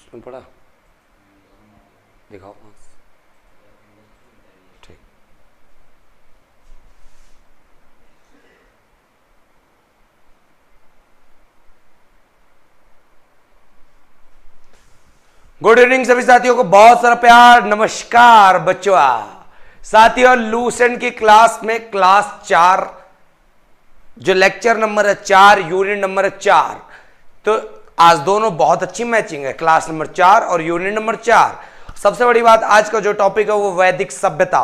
उसमें पढ़ा दिखाओ। ठीक। गुड इवनिंग सभी साथियों को, बहुत सारा प्यार। नमस्कार बच्चों। साथियों, लूसेंट की क्लास में क्लास 4 जो लेक्चर नंबर है 4, यूनिट नंबर है 4। तो आज दोनों बहुत अच्छी मैचिंग है, क्लास नंबर 4 और यूनिट नंबर 4। सबसे बड़ी बात, आज का जो टॉपिक है वो वैदिक सभ्यता।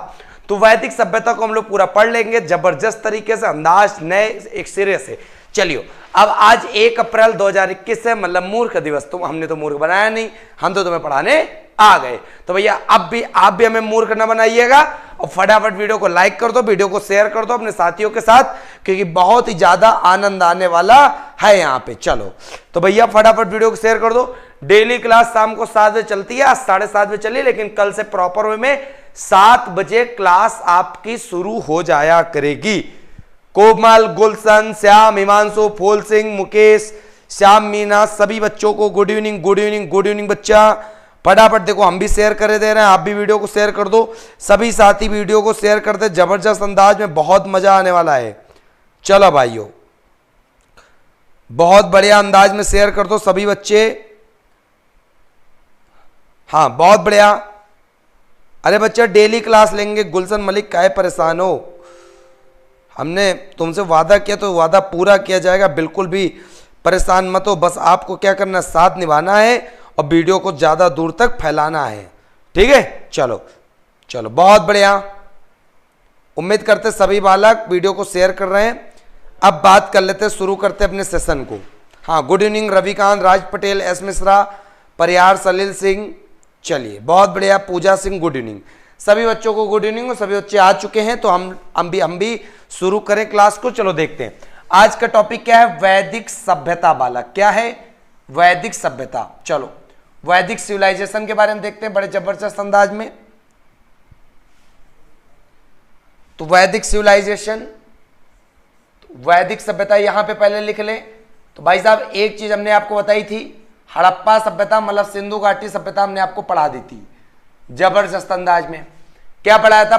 तो वैदिक सभ्यता को हम लोग पूरा पढ़ लेंगे जबरदस्त तरीके से, अंदाज नए एक सिरे से। चलिए, अब आज 1 अप्रैल 2021 है, मतलब मूर्ख दिवस। तो हमने तो मूर्ख बनाया नहीं, हम तो तुम्हें पढ़ाने आ गए। तो भैया अब भी आप भी हमें मूर्ख न बनाइएगा और फटाफट वीडियो को लाइक कर दो, वीडियो को शेयर कर दो अपने साथियों के साथ, क्योंकि बहुत ही ज्यादा आनंद आने वाला है यहाँ पे। चलो तो भैया फटाफट वीडियो को शेयर कर दो। डेली क्लास शाम को 7 बजे चलती है, आज 7:30 बजे चली, लेकिन कल से प्रॉपर वे में 7 बजे क्लास आपकी शुरू हो जाया करेगी। कोमल, गुलशन, श्याम, हिमांशु, फूल सिंह, मुकेश, श्याम, मीना, सभी बच्चों को good evening, good evening, good evening बच्चा। फटाफट देखो, हम भी शेयर करे दे रहे हैं, आप भी वीडियो को शेयर कर दो। सभी साथी वीडियो को शेयर करते, जबरदस्त अंदाज में बहुत मजा आने वाला है। चलो भाइयों, बहुत बढ़िया अंदाज में शेयर कर दो सभी बच्चे। हाँ बहुत बढ़िया। अरे बच्चा डेली क्लास लेंगे, गुलशन मलिक काहे परेशान हो? हमने तुमसे वादा किया तो वादा पूरा किया जाएगा, बिल्कुल भी परेशान मत हो। बस आपको क्या करना है, साथ निभाना है और वीडियो को ज्यादा दूर तक फैलाना है, ठीक है? चलो चलो, बहुत बढ़िया। उम्मीद करते सभी बालक वीडियो को शेयर कर रहे हैं। अब बात कर लेते, शुरू करते अपने सेशन को। हाँ, गुड इवनिंग रविकांत, राज पटेल, एस मिश्रा, परियार, सलील सिंह। चलिए बहुत बढ़िया। पूजा सिंह गुड इवनिंग। सभी बच्चों को गुड इवनिंग। और सभी बच्चे आ चुके हैं, तो हम भी शुरू करें क्लास को। चलो देखते हैं आज का टॉपिक क्या है। वैदिक सभ्यता बालक, क्या है? वैदिक सभ्यता। चलो वैदिक सिविलाइजेशन के बारे में देखते हैं बड़े जबरदस्त अंदाज में। तो वैदिक सिविलाइजेशन, वैदिक सभ्यता यहां पे पहले लिख ले। तो भाई साहब एक चीज हमने आपको बताई थी, हड़प्पा सभ्यता मतलब सिंधु घाटी सभ्यता हमने आपको पढ़ा दी थी जबरदस्त अंदाज में। क्या पढ़ाया था?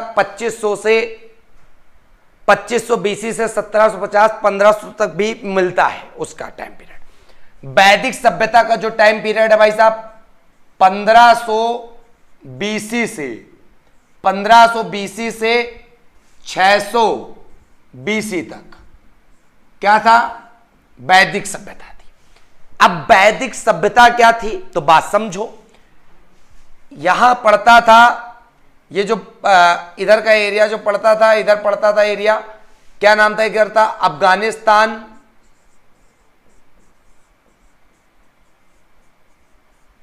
2500 बीसी से 1750-1500 तक भी मिलता है उसका टाइम पीरियड। वैदिक सभ्यता का जो टाइम पीरियड है भाई साहब 1500 बीसी से 600 बीसी तक क्या था? वैदिक सभ्यता थी। अब वैदिक सभ्यता क्या थी तो बात समझो। यहां पड़ता था ये जो इधर का एरिया जो पड़ता था, इधर पड़ता था एरिया, क्या नाम था? इधर था अफगानिस्तान,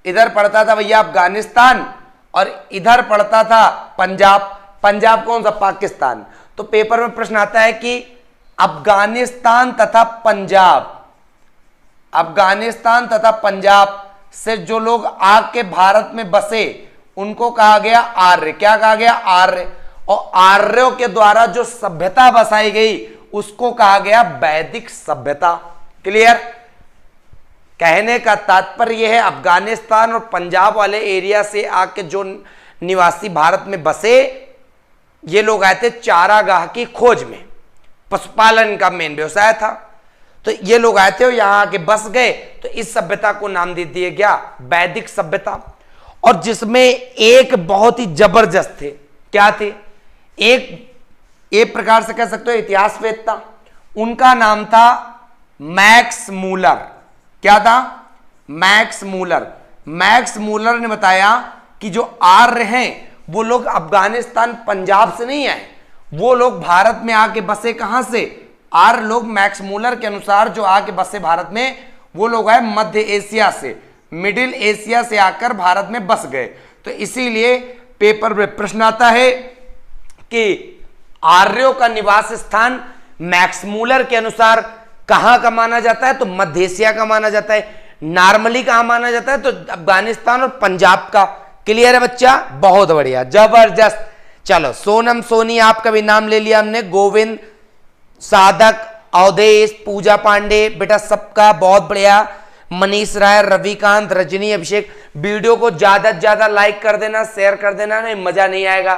इधर पड़ता था भैया अफगानिस्तान, और इधर पड़ता था पंजाब। पंजाब कौन सा? पाकिस्तान। तो पेपर में प्रश्न आता है कि अफगानिस्तान तथा पंजाब से जो लोग आके भारत में बसे उनको कहा गया आर्य। क्या कहा गया? आर्य। और आर्यों के द्वारा जो सभ्यता बसाई गई उसको कहा गया वैदिक सभ्यता। क्लियर? कहने का तात्पर्य यह है अफगानिस्तान और पंजाब वाले एरिया से आके जो निवासी भारत में बसे, ये लोग आए थे चारागाह की खोज में, पशुपालन का मेन व्यवसाय था। तो ये लोग आए थे और यहां आके बस गए, तो इस सभ्यता को नाम दे दिया गया वैदिक सभ्यता। और जिसमें एक बहुत ही जबरदस्त थे, क्या थे? एक प्रकार से कह सकते हो इतिहासवेत्ता, उनका नाम था मैक्स मूलर। क्या था? Max Muller. मैक्स मूलर ने बताया कि जो आर्य हैं वो लोग अफगानिस्तान पंजाब से नहीं आए, वो लोग भारत में आके बसे। कहां से? आर्य लोग मैक्स मूलर के अनुसार जो आके बसे भारत में, वो लोग आए मध्य एशिया से, मिडिल एशिया से आकर भारत में बस गए। तो इसीलिए पेपर में प्रश्न आता है कि आर्यों का निवास स्थान मैक्स मूलर के अनुसार कहां का माना जाता है? तो मध्य एशिया का माना जाता है। नॉर्मली कहां माना जाता है? तो अफगानिस्तान और पंजाब का। क्लियर है बच्चा? बहुत बढ़िया, जबरदस्त। चलो सोनम सोनी आपका भी नाम ले लिया हमने, गोविंद, साधक, अवधेश, पूजा पांडे, बेटा सबका बहुत बढ़िया। मनीष राय, रविकांत, रजनी, अभिषेक। वीडियो को ज्यादा से ज्यादा लाइक कर देना, शेयर कर देना, नहीं मजा नहीं आएगा।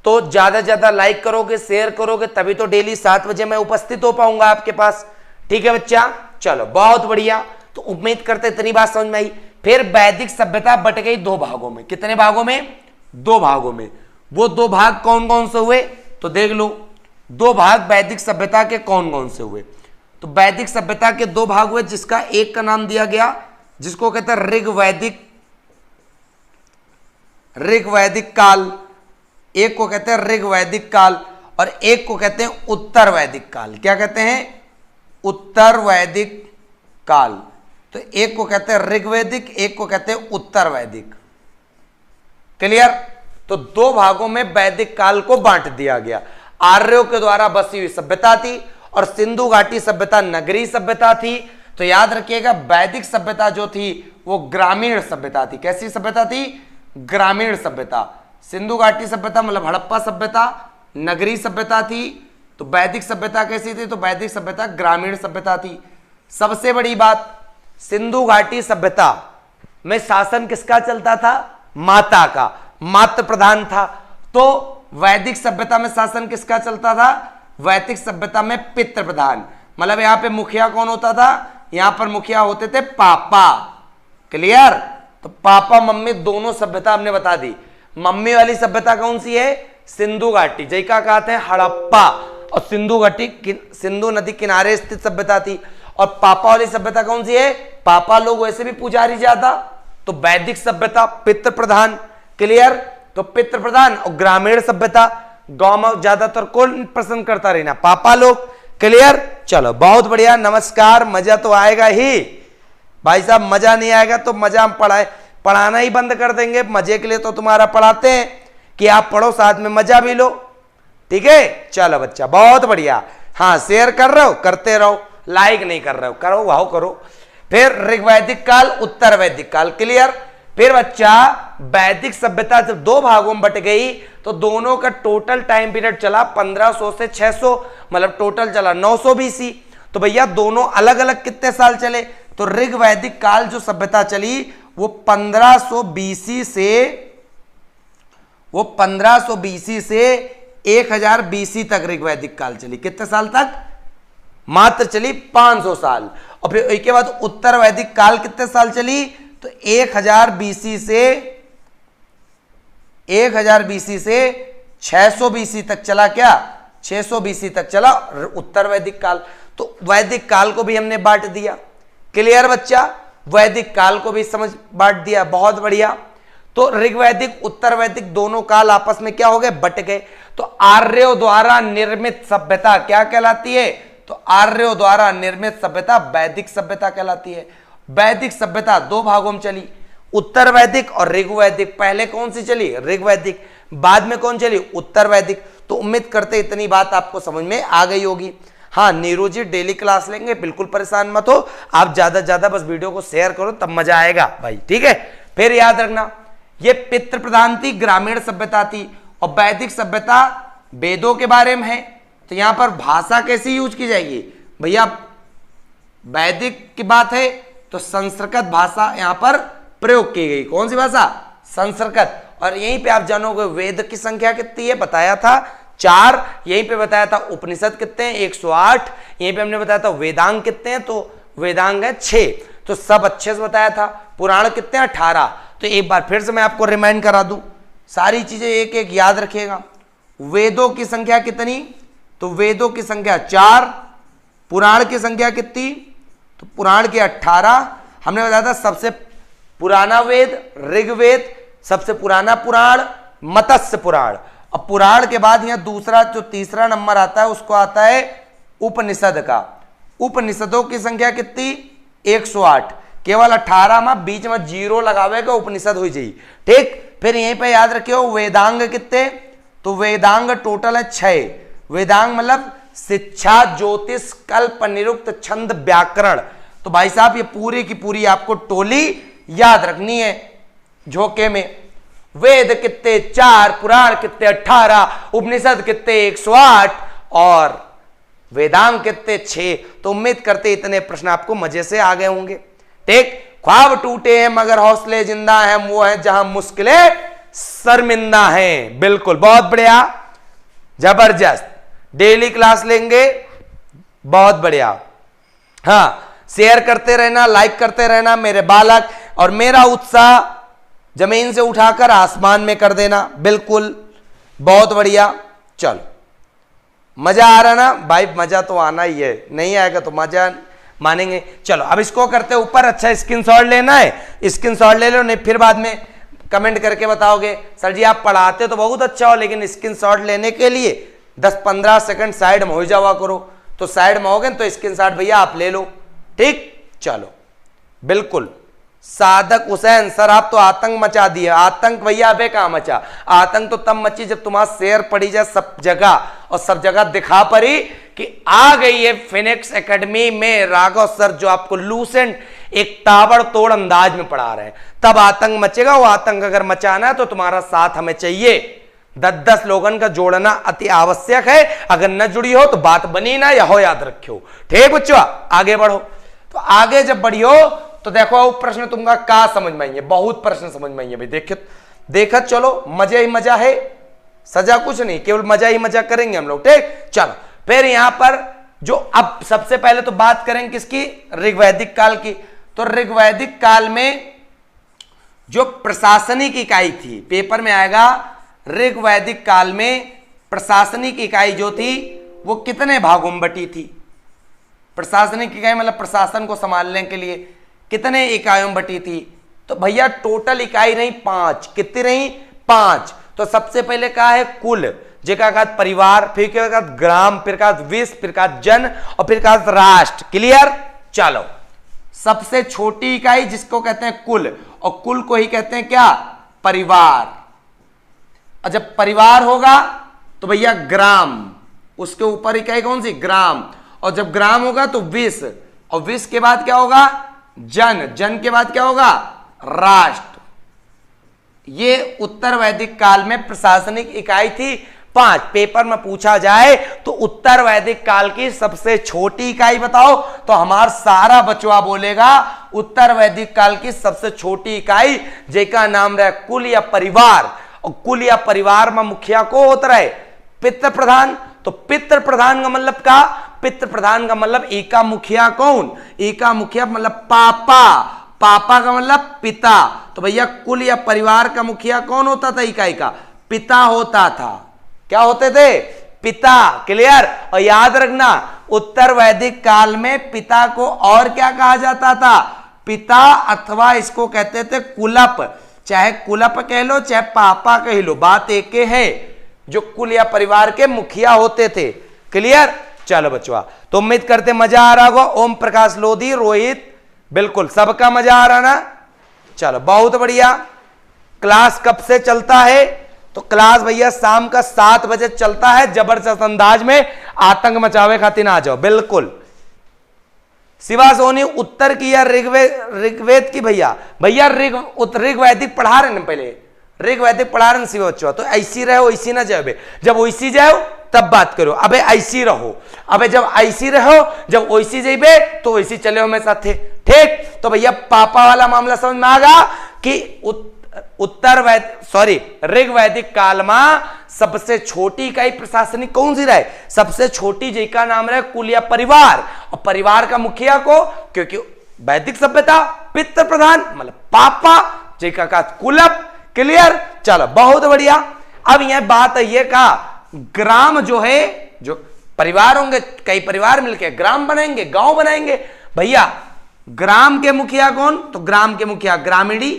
तो ज्यादा से ज्यादा लाइक करोगे, शेयर करोगे, तभी तो डेली 7 बजे मैं उपस्थित हो पाऊंगा आपके पास। ठीक है बच्चा, चलो बहुत बढ़िया। तो उम्मीद करते इतनी बात समझ में आई। फिर वैदिक सभ्यता बट गई 2 भागों में। कितने भागों में? 2 भागों में। वो 2 भाग कौन कौन से हुए तो देख लो। 2 भाग वैदिक सभ्यता के कौन कौन से हुए? तो वैदिक सभ्यता के 2 भाग हुए, जिसका एक का नाम दिया गया, जिसको कहते हैं ऋग्वैदिक काल। एक को कहते हैं ऋग्वैदिक काल और एक को कहते हैं उत्तर वैदिक काल। क्या कहते हैं? उत्तर वैदिक काल। तो एक को कहते हैं ऋग्वैदिक, एक को कहते हैं उत्तर वैदिक। क्लियर? तो 2 भागों में वैदिक काल को बांट दिया गया। आर्यों के द्वारा बसी हुई सभ्यता थी और सिंधु घाटी सभ्यता नगरीय सभ्यता थी। तो याद रखिएगा, वैदिक सभ्यता जो थी वो ग्रामीण सभ्यता थी। कैसी सभ्यता थी? ग्रामीण सभ्यता। सिंधु घाटी सभ्यता मतलब हड़प्पा सभ्यता नगरीय सभ्यता थी। तो वैदिक सभ्यता कैसी थी? तो वैदिक सभ्यता ग्रामीण सभ्यता थी। सबसे बड़ी बात, सिंधु घाटी सभ्यता में शासन किसका चलता था? माता का, मातृ प्रधान था। तो वैदिक सभ्यता में शासन किसका चलता था? वैदिक सभ्यता में पितृ प्रधान। मतलब यहां पे मुखिया कौन होता था? यहां पर मुखिया होते थे पापा। क्लियर? तो पापा मम्मी दोनों सभ्यता हमने बता दी। मम्मी वाली सभ्यता कौन सी है? सिंधु घाटी, जय का कहते हैं हड़प्पा। और सिंधु घाटी सिंधु नदी किनारे स्थित सभ्यता थी। और पापा वाली सभ्यता कौन सी है? पापा लोग वैसे भी पुजारी ज्यादा, तो वैदिक सभ्यता पितृ प्रधान। क्लियर? तो पितृ प्रधान। और ग्रामीण सभ्यता, गांव में ज्यादातर कौन पसंद करता रहना? पापा लोग। क्लियर? चलो बहुत बढ़िया, नमस्कार। मजा तो आएगा ही भाई साहब, मजा नहीं आएगा तो मजा हम पढ़ाना ही बंद कर देंगे। मजे के लिए तो तुम्हारा पढ़ाते हैं कि आप पढ़ो, साथ में मजा भी लो। ठीक है, चलो बच्चा बहुत बढ़िया। हाँ, शेयर कर रहे हो, करते रहो, लाइक नहीं कर रहे हो, करो वाह करो। फिर ऋग्वैदिक काल, उत्तर वैदिक काल। क्लियर? फिर बच्चा वैदिक सभ्यता जब 2 भागों में बट गई तो दोनों का टोटल टाइम पीरियड चला 1500 से 600, मतलब टोटल चला 900 BC। तो भैया दोनों अलग अलग कितने साल चले? तो ऋग्वैदिक काल जो सभ्यता चली वो 1500 BC से 1000 BC तक ऋग्वैदिक काल चली। कितने साल तक? मात्र चली 500 साल। और फिर इसके बाद उत्तर वैदिक काल कितने साल चली? तो 1000 BC से 600 BC तक चला। क्या? 600 BC तक चला उत्तर वैदिक काल। तो वैदिक काल को भी हमने बांट दिया। क्लियर बच्चा? वैदिक काल को भी समझ बांट दिया, बहुत बढ़िया। तो ऋग्वैदिक उत्तर वैदिक दोनों काल आपस में क्या हो गए? बट गए। तो आर्यों द्वारा निर्मित सभ्यता क्या कहलाती है? तो आर्यों द्वारा निर्मित सभ्यता वैदिक सभ्यता कहलाती है। वैदिक सभ्यता 2 भागों में चली, उत्तर वैदिक और ऋग्वैदिक। पहले कौन सी चली? ऋग्वैदिक। बाद में कौन चली? उत्तर वैदिक। तो उम्मीद करते इतनी बात आपको समझ में आ गई होगी। हाँ, नीरू जी डेली क्लास लेंगे, बिल्कुल परेशान मत हो आप। ज्यादा से ज्यादा बस वीडियो को शेयर करो, तब मजा आएगा भाई। ठीक है? फिर याद रखना, ये पितृ प्रधान थी, ग्रामीण सभ्यता थी। और वैदिक सभ्यता वेदों के बारे में है। तो यहां पर भाषा कैसी यूज की जाएगी? भैया वैदिक की बात है तो संस्कृत भाषा यहां पर प्रयोग की गई। कौन सी भाषा? संस्कृत। और यहीं पे आप जानोगे वेद की संख्या कितनी है, बताया था 4। यहीं पे बताया था उपनिषद कितने हैं, 108। यहीं पे हमने बताया था वेदांग कितने हैं, तो वेदांग है 6। तो सब अच्छे से बताया था। पुराण कितने हैं? 18। तो एक बार फिर से मैं आपको रिमाइंड करा दूं, सारी चीजें एक एक याद रखिएगा। वेदों की संख्या कितनी? तो वेदों की संख्या 4। पुराण की संख्या कितनी? तो पुराण की 18। हमने बताया था सबसे पुराना वेद ऋग्वेद, सबसे पुराना पुराण मत्स्य पुराण। अब पुराण के बाद यहां दूसरा जो तीसरा नंबर आता है उसको आता है उपनिषद का। उपनिषदों की संख्या कितनी? 108। केवल 18 में बीच में 0 लगावेगा उपनिषद हो जाई। ठीक? फिर यहीं पे याद रखियो वेदांग कितने? तो वेदांग टोटल है 6। वेदांग मतलब शिक्षा, ज्योतिष, कल्प, निरुक्त, छंद, व्याकरण। तो भाई साहब ये पूरी की पूरी आपको टोली याद रखनी है झोंके में। वेद कितने? 4। पुराण कितने? 18। उपनिषद कितने? 108। और वेदांग कितने? 6। तो उम्मीद करते इतने प्रश्न आपको मजे से आ गए होंगे। ठीक। ख्वाब टूटे हैं मगर हौसले जिंदा हैं, वो है जहां मुश्किलें शर्मिंदा हैं। बिल्कुल, बहुत बढ़िया, जबरदस्त। डेली क्लास लेंगे, बहुत बढ़िया। हाँ, शेयर करते रहना, लाइक करते रहना मेरे बालक, और मेरा उत्साह जमीन से उठाकर आसमान में कर देना। बिल्कुल, बहुत बढ़िया। चलो, मजा आ रहा ना भाई? मजा तो आना ही है, नहीं आएगा तो मजा मानेंगे। चलो अब इसको करते ऊपर। अच्छा, स्क्रीनशॉट लेना है, स्क्रीनशॉट ले लो, नहीं फिर बाद में कमेंट करके बताओगे सर जी आप पढ़ाते तो बहुत अच्छा हो, लेकिन स्क्रीनशॉट लेने के लिए 10-15 सेकंड साइड में हो जावा करो। तो साइड में होगे तो स्क्रीनशॉट भैया आप ले लो, ठीक। चलो, बिल्कुल। सादक हुसैन सर आप तो आतंक मचा दिए। आतंक भैया अबे कहां मचा? आतंक तो तब मची जब तुम्हारा शेयर पड़ी जाए सब जगह, और सब जगह दिखा पड़ी कि आ गई है फिनिक्स एकेडमी में राघव सर, जो आपको लूसेंट एक ताबड़तोड़ अंदाज में पढ़ा रहे हैं। तब आतंक मचेगा। वो आतंक अगर मचाना है तो तुम्हारा साथ हमें चाहिए। 10-10 लोगन का जोड़ना अति आवश्यक है। अगर न जुड़ी हो तो बात बनी ना, या हो याद रखियो, ठीक बच्चों। आगे बढ़ो। तो आगे जब बढ़ियो तो देखो वो प्रश्न तुमका का समझ में आएंगे, बहुत प्रश्न समझ में आएंगे भाई। देखत चलो, मजा ही मजा है, सजा कुछ नहीं, केवल मजा ही मजा करेंगे हम लोग, ठीक। चलो फिर यहां पर जो अब सबसे पहले तो बात करेंगे किसकी? ऋग्वैदिक काल की। तो ऋग्वैदिक काल में जो प्रशासनिक इकाई थी, पेपर में आएगा, ऋग्वैदिक काल में प्रशासनिक इकाई जो थी वो कितने भागों में बटी थी? प्रशासनिक इकाई मतलब प्रशासन को संभालने के लिए कितने इकाइयों में बटी थी? तो भैया टोटल इकाई नहीं 5। कितनी रही? 5। तो सबसे पहले कहा है कुल, जेका का परिवार, फिर क्या का ग्राम, फिर का विश्व, फिर का जन, और फिर का राष्ट्र। क्लियर? चलो, सबसे छोटी इकाई जिसको कहते हैं कुल, और कुल को ही कहते हैं क्या? परिवार। और जब परिवार होगा तो भैया ग्राम, उसके ऊपर इकाई कौन सी? ग्राम। और जब ग्राम होगा तो विश्व, और विश्व के बाद क्या होगा? जन, जन के बाद क्या होगा? राष्ट्र। ये उत्तर वैदिक काल में प्रशासनिक इकाई थी 5। पेपर में पूछा जाए तो उत्तर वैदिक काल की सबसे छोटी इकाई बताओ, तो हमारा सारा बचवा बोलेगा उत्तर वैदिक काल की सबसे छोटी इकाई, जेका नाम रहे कुल या परिवार। और कुल या परिवार में मुखिया को होता रहे पितृ प्रधान। तो पितृ प्रधान का मतलब का? पितृ प्रधान का मतलब एका मुखिया कौन? एका मुखिया मतलब पापा। पापा का मतलब पिता। तो भैया कुल या परिवार का मुखिया कौन होता था? इकाई का पिता होता था। क्या होते थे? पिता। क्लियर? और याद रखना उत्तर वैदिक काल में पिता को और क्या कहा जाता था? पिता, अथवा इसको कहते थे कुलप। चाहे कुलप कह लो चाहे पापा कह लो, बात एक ही है। जो कुल या परिवार के मुखिया होते थे। क्लियर? चलो बच्चों, तो उम्मीद करते मजा आ रहा होगा। ओम प्रकाश लोधी, रोहित, बिल्कुल सबका मजा आ रहा ना? चलो बहुत बढ़िया। क्लास कब से चलता है? तो क्लास भैया शाम का 7 बजे चलता है। जबरदस्त अंदाज में आतंक मचावे खातिर आ जाओ। बिल्कुल। शिवा सोनी उत्तर की या ऋग्वेद की? भैया ऋग्वैदिक पढ़ा रहे ना, पहले ऋग्वैदिक पढ़ा रहे शिवा बच्चों। तो ऐसी रहो, ऐसी ना जाओ। जब वैसी जाओ तब बात करो। अबे ऐसी रहो। अबे जब ऐसी रहो, जब वैसी जाइबे तो वैसी चले हो मेरे साथ, ठीक। तो भैया पापा वाला मामला समझ में आ गया कि ऋग्वैदिक काल में सबसे छोटी इकाई प्रशासनिक कौन सी रहे? सबसे छोटी जिका नाम रहे कुल या परिवार। और परिवार का मुखिया को, क्योंकि वैदिक सभ्यता पितृ प्रधान मतलब पापा, जिका का कुलप। क्लियर? चलो बहुत बढ़िया। अब यह बात है ये का ग्राम जो है, जो परिवार होंगे, कई परिवार मिलकर ग्राम बनाएंगे, गांव बनाएंगे। भैया ग्राम के मुखिया कौन? तो ग्राम के मुखिया ग्रामीणी।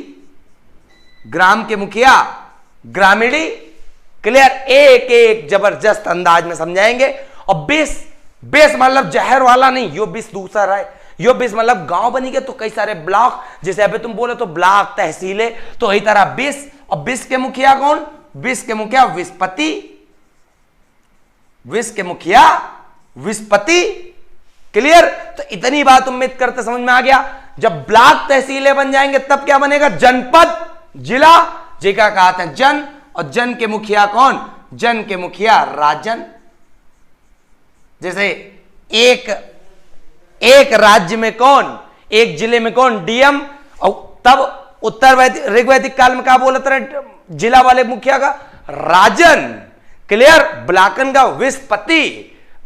ग्राम के मुखिया ग्रामीणी। क्लियर? एक एक जबरदस्त अंदाज में समझाएंगे। और बेस मतलब जहर वाला नहीं, यो बेस दूसरा है। यो बेस मतलब गांव बनी गए तो कई सारे ब्लॉक, जैसे अभी तुम बोले तो ब्लॉक, तहसीलें, तो इसी तरह बेस। और बेस के मुखिया कौन? बेस के मुखिया विस्पति। विश्व के मुखिया विस्पति। क्लियर? तो इतनी बात उम्मीद करते समझ में आ गया। जब ब्लॉक तहसीलें बन जाएंगे तब क्या बनेगा? जनपद, जिला, जिका कहते हैं जन। और जन के मुखिया कौन? जन के मुखिया राजन। जैसे एक राज्य में कौन? एक जिले में कौन, डीएम। और तब उत्तर वैदिक ऋग्वैदिक काल में क्या बोलते रहे जिला वाले मुखिया का, राजन। क्लियर। ब्लाकन का विस्पति,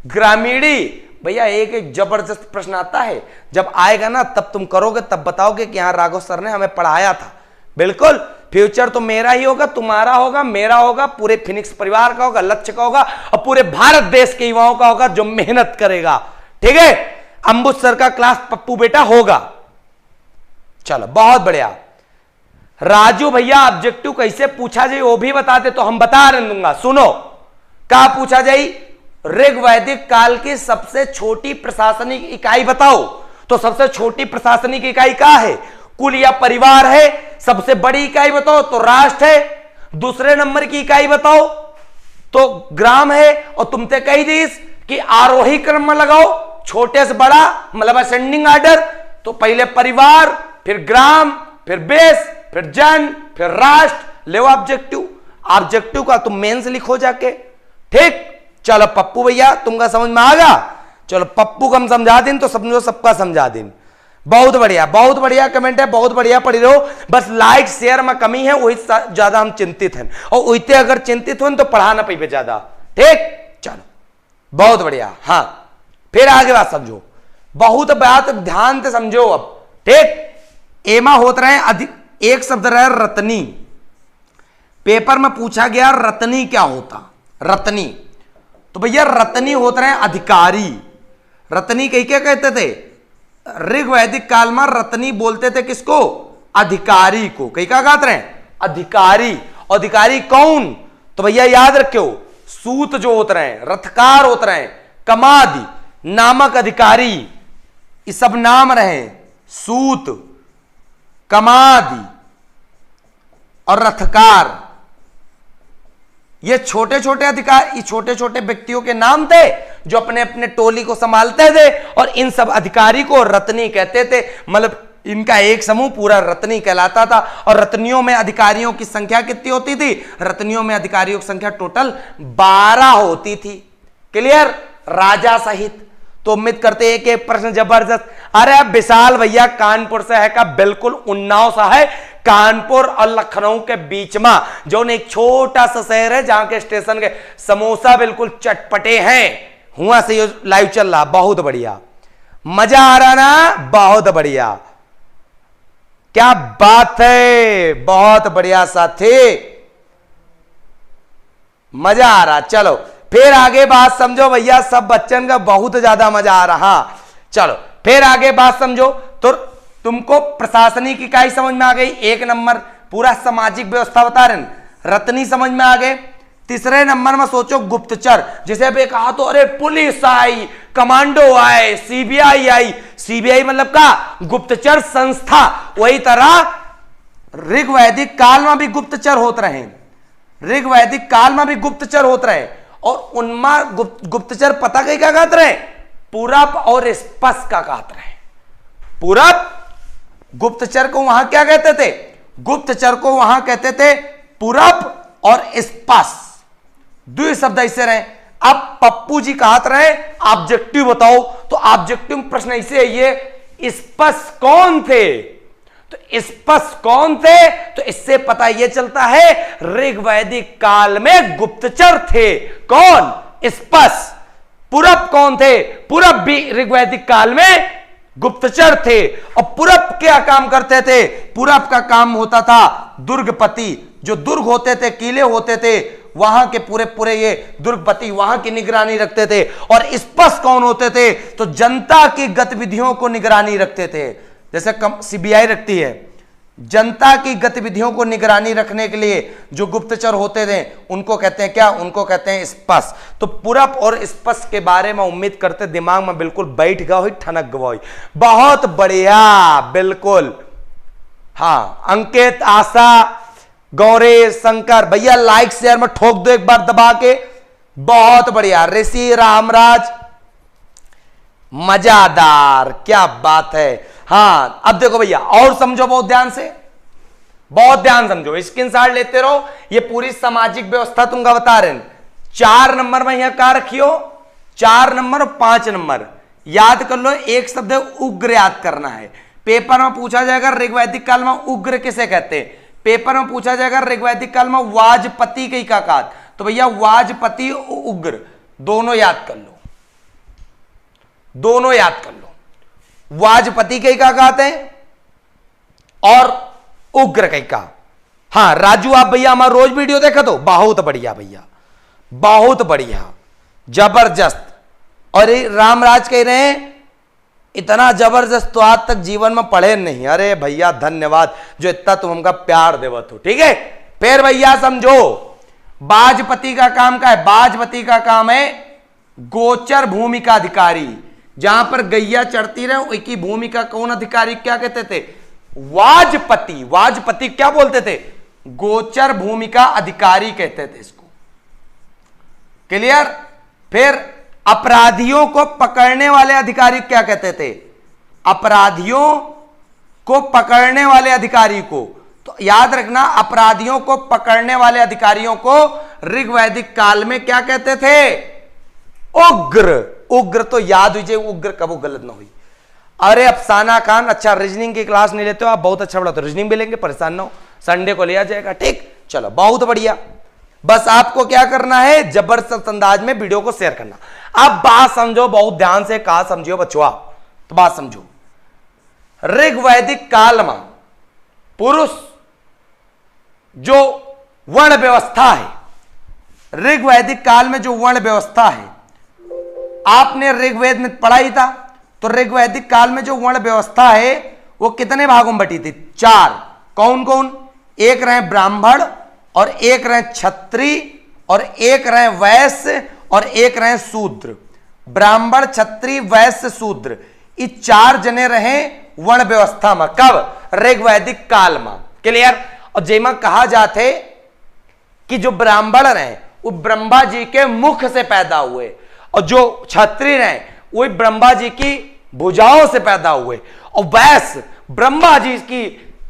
ग्रामीणी। भैया एक एक जबरदस्त प्रश्न आता है, जब आएगा ना तब तुम करोगे, तब बताओगे कि यहां राघव सर ने हमें पढ़ाया था। बिल्कुल, फ्यूचर तो मेरा ही होगा, तुम्हारा होगा, मेरा होगा, पूरे फिनिक्स परिवार का होगा, लक्ष्य का होगा, और पूरे भारत देश के युवाओं का होगा जो मेहनत करेगा। ठीक है, अंबुज सर का क्लास पप्पू बेटा होगा। चलो बहुत बढ़िया। राजू भैया ऑब्जेक्टिव कैसे पूछा जाए वो भी बता दे, तो हम बता रहे दूंगा। सुनो, क्या पूछा जाए, ऋग्वैदिक काल की सबसे छोटी प्रशासनिक इकाई बताओ। तो सबसे छोटी प्रशासनिक इकाई क्या है, कुल या परिवार है। सबसे बड़ी इकाई बताओ तो राष्ट्र है। दूसरे नंबर की इकाई बताओ तो ग्राम है। और तुम ते कही दीस कि आरोही क्रम में लगाओ, छोटे से बड़ा मतलब असेंडिंग ऑर्डर। तो पहले परिवार, फिर ग्राम, फिर बेस, फिर जन, फिर राष्ट्र। ले ऑब्जेक्टिव, ऑब्जेक्टिव का तुम मेंस लिखो जाके। ठीक, चलो पप्पू भैया तुमका समझ में आ गया। चलो पप्पू को हम समझा दिन तो समझो सबका समझा दिन। बहुत बढ़िया कमेंट है, बहुत बढ़िया पढ़ी रहो। बस लाइक शेयर में कमी है, वही ज्यादा हम चिंतित हैं। और वही अगर चिंतित हो तो पढ़ाना पे ज्यादा। ठीक, चलो बहुत बढ़िया। हाँ, फिर आगे बात समझो, बहुत बात ध्यान से समझो अब। ठीक, एमा होता रहे अधिक, एक शब्द रहे रत्नी। पेपर में पूछा गया रत्नी क्या होता, रत्नी। तो भैया रत्नी होता रहे अधिकारी। रत्नी कहीं क्या कहते थे, ऋग्वैदिक काल में रत्नी बोलते थे किसको, अधिकारी को। कहीं क्या कहते रहे, अधिकारी। अधिकारी कौन, तो भैया याद रखो, सूत जो होते रहे, रथकार होते रहे, कमादि नामक अधिकारी, ये सब नाम रहे। सूत, कमादि और रथकार, ये छोटे छोटे अधिकार, ये छोटे छोटे व्यक्तियों के नाम थे जो अपने अपने टोली को संभालते थे। और इन सब अधिकारी को रत्नी कहते थे। मतलब इनका एक समूह पूरा रत्नी कहलाता था। और रत्नियों में अधिकारियों की संख्या कितनी होती थी, रत्नियों में अधिकारियों की संख्या टोटल 12 होती थी। क्लियर, राजा सहित। तो उम्मीद करते हैं कि प्रश्न जबरदस्त। अरे अब विशाल भैया कानपुर से है का, बिल्कुल उन्नाव सा है। कानपुर और लखनऊ के बीच में जो एक छोटा सा शहर है जहां के स्टेशन के समोसा बिल्कुल चटपटे हैं, वहां से ये लाइव चल रहा। बहुत बढ़िया, मजा आ रहा ना, बहुत बढ़िया, क्या बात है, बहुत बढ़िया साथी, मजा आ रहा। चलो फिर आगे बात समझो भैया, सब बच्चन का बहुत ज्यादा मजा आ रहा। चलो फिर आगे बात समझो। तो तुमको प्रशासनिक इकाई समझ में आ गई, एक नंबर पूरा सामाजिक व्यवस्था बता रहे, रत्नी समझ में आ गए। तीसरे नंबर में सोचो गुप्तचर, जैसे अभी कहा तो अरे पुलिस आई, कमांडो आए, सीबीआई आई। सीबीआई मतलब का गुप्तचर संस्था। वही तरह ऋग्वैदिक काल में भी गुप्तचर होते रहे, ऋग्वैदिक काल में भी गुप्तचर होते रहे। और उनमें गुप्तचर पता कहीं क्या कहते रहे, पूरब और स्पष्ट का कहते रहे। पूरब, गुप्तचर को वहां क्या कहते थे, गुप्तचर को वहां कहते थे पूरब और स्पष्ट, दो शब्द ऐसे रहे। अब पप्पू जी कहते रहे ऑब्जेक्टिव बताओ, तो ऑब्जेक्टिव प्रश्न ऐसे है, ये स्पष्ट कौन थे, तो स्पष्ट कौन थे, तो इससे पता यह चलता है ऋग्वैदिक काल में गुप्तचर थे। कौन, स्पष्ट। पूरब कौन थे, पूरब भी ऋग्वैदिक काल में गुप्तचर थे। और पूरब क्या काम करते थे, पूरब का काम होता था दुर्गपति। जो दुर्ग होते थे, किले होते थे, वहां के पूरे पूरे ये दुर्गपति वहां की निगरानी रखते थे। और स्पष्ट कौन होते थे, तो जनता की गतिविधियों को निगरानी रखते थे। जैसे सीबीआई रखती है, जनता की गतिविधियों को निगरानी रखने के लिए जो गुप्तचर होते थे उनको कहते हैं क्या, उनको कहते हैं स्पष्ट। तो पूरब और स्पष्ट के बारे में उम्मीद करते दिमाग में बिल्कुल बैठ गया हो, ठनक गया हो। बहुत बढ़िया, बिल्कुल। हाँ, अंकित, आशा, गौरी, शंकर भैया लाइक शेयर में ठोक दो एक बार दबा के। बहुत बढ़िया, ऋषि, रामराज, मजादार, क्या बात है। हाँ, अब देखो भैया और समझो बहुत ध्यान से, बहुत ध्यान समझो, स्क्रीनशॉट लेते रहो। ये पूरी सामाजिक व्यवस्था तुमको बता रहे हैं। 4 नंबर में यहां क्या रखियो, 4 नंबर और 5 नंबर याद कर लो। एक शब्द है उग्र, याद करना है। पेपर में पूछा जाएगा ऋग्वैदिक काल में उग्र किसे कहते हैं, पेपर में पूछा जाएगा ऋग्वैदिक काल में वाजपति कई का कात, तो भैया वाजपति उग्र दोनों याद कर लो, दोनों याद कर लो। वाजपति कई का कात है और उग्र कई का। हाँ राजू आप भैया हमारा रोज वीडियो देखा तो बहुत बढ़िया भैया, बहुत बढ़िया, जबरदस्त। और रामराज कह रहे हैं इतना जबरदस्त तो आज तक जीवन में पढ़े नहीं। अरे भैया धन्यवाद जो इतना तुम हमका प्यार देवत हो। ठीक है फिर भैया समझो बाजपति का काम क्या है, बाजपति का काम है गोचर भूमि का अधिकारी, जहां पर गैया चढ़ती रहे उसकी भूमि का कौन अधिकारी क्या कहते थे, वाजपति। वाजपति क्या बोलते थे, गोचर भूमि का अधिकारी कहते थे इसको। क्लियर। फिर अपराधियों को पकड़ने वाले अधिकारी क्या कहते थे, अपराधियों को पकड़ने वाले अधिकारी को, तो याद रखना अपराधियों को पकड़ने वाले अधिकारियों को ऋग्वैदिक काल में क्या कहते थे, उग्र। उग्र तो याद हुई, उग्र कब गलत ना हुई। अरे अफसाना खान अच्छा रीजनिंग की क्लास नहीं लेते हो आप, बहुत अच्छा पढ़ाते हो, रीजनिंग भी लेंगे परेशान ना हो, संडे को लिया जाएगा। ठीक चलो बहुत बढ़िया। बस आपको क्या करना है, जबरदस्त अंदाज में वीडियो को शेयर करना। अब बात समझो बहुत ध्यान से, कहा समझियो बच्चों आप, तो बात समझो। ऋग्वैदिक काल में पुरुष जो वर्ण व्यवस्था है, ऋग्वैदिक काल में जो वर्ण व्यवस्था है आपने ऋग्वेद में पढ़ा ही था, तो ऋग्वैदिक काल में जो वर्ण व्यवस्था है वो कितने भागों में बटी थी, 4। कौन कौन, एक रहे ब्राह्मण और एक रहे क्षत्रिय और एक रहे वैश्य और एक रहे शूद्र। ब्राह्मण क्षत्रिय वैश्य शूद्र ये 4 जने रहे वर्ण व्यवस्था में, कब, ऋग्वैदिक काल में। क्लियर। और जेमा कहा जाते कि जो ब्राह्मण रहे वो ब्रह्मा जी के मुख से पैदा हुए और जो क्षत्रिय रहे वो ब्रह्मा जी की भुजाओं से पैदा हुए और वैश्य ब्रह्मा जी की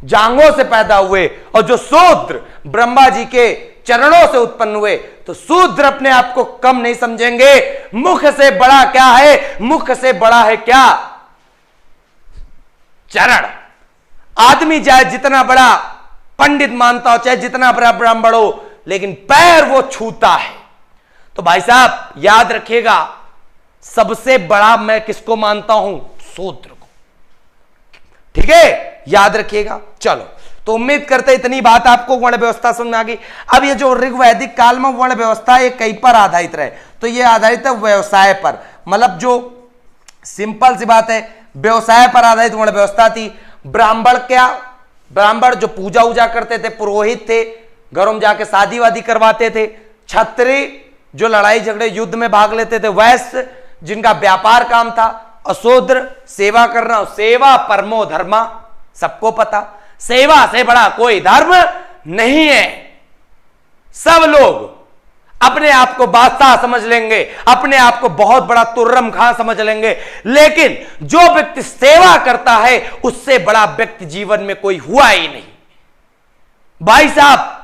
जांघों से पैदा हुए और जो शूद्र ब्रह्मा जी के चरणों से उत्पन्न हुए। तो शूद्र अपने आप को कम नहीं समझेंगे, मुख से बड़ा क्या है, मुख से बड़ा है क्या, चरण। आदमी चाहे जितना बड़ा पंडित मानता हो, चाहे जितना बड़ा ब्राह्मण हो, लेकिन पैर वो छूता है। तो भाई साहब याद रखिएगा सबसे बड़ा मैं किसको मानता हूं, शूद्र को। ठीक है याद रखिएगा। चलो तो उम्मीद करते इतनी बात आपको वर्ण व्यवस्था समझ में आ गई। अब ये जो ऋग्वैदिक काल में वर्ण व्यवस्था है कई पर आधारित रहे, तो ये आधारित है व्यवसाय पर, मतलब जो सिंपल सी बात है व्यवसाय पर आधारित वर्ण व्यवस्था थी। ब्राह्मण क्या, ब्राह्मण जो पूजा वूजा करते थे, पुरोहित थे, घरों में जाके शादी वादी करवाते थे। क्षत्रिय जो लड़ाई झगड़े युद्ध में भाग लेते थे। वैश्य जिनका व्यापार काम था। और शूद्र सेवा करना, सेवा परमो धर्मा, सबको पता सेवा से बड़ा कोई धर्म नहीं है। सब लोग अपने आप को बादशाह समझ लेंगे, अपने आप को बहुत बड़ा तुर्रम खां समझ लेंगे, लेकिन जो व्यक्ति सेवा करता है उससे बड़ा व्यक्ति जीवन में कोई हुआ ही नहीं। भाई साहब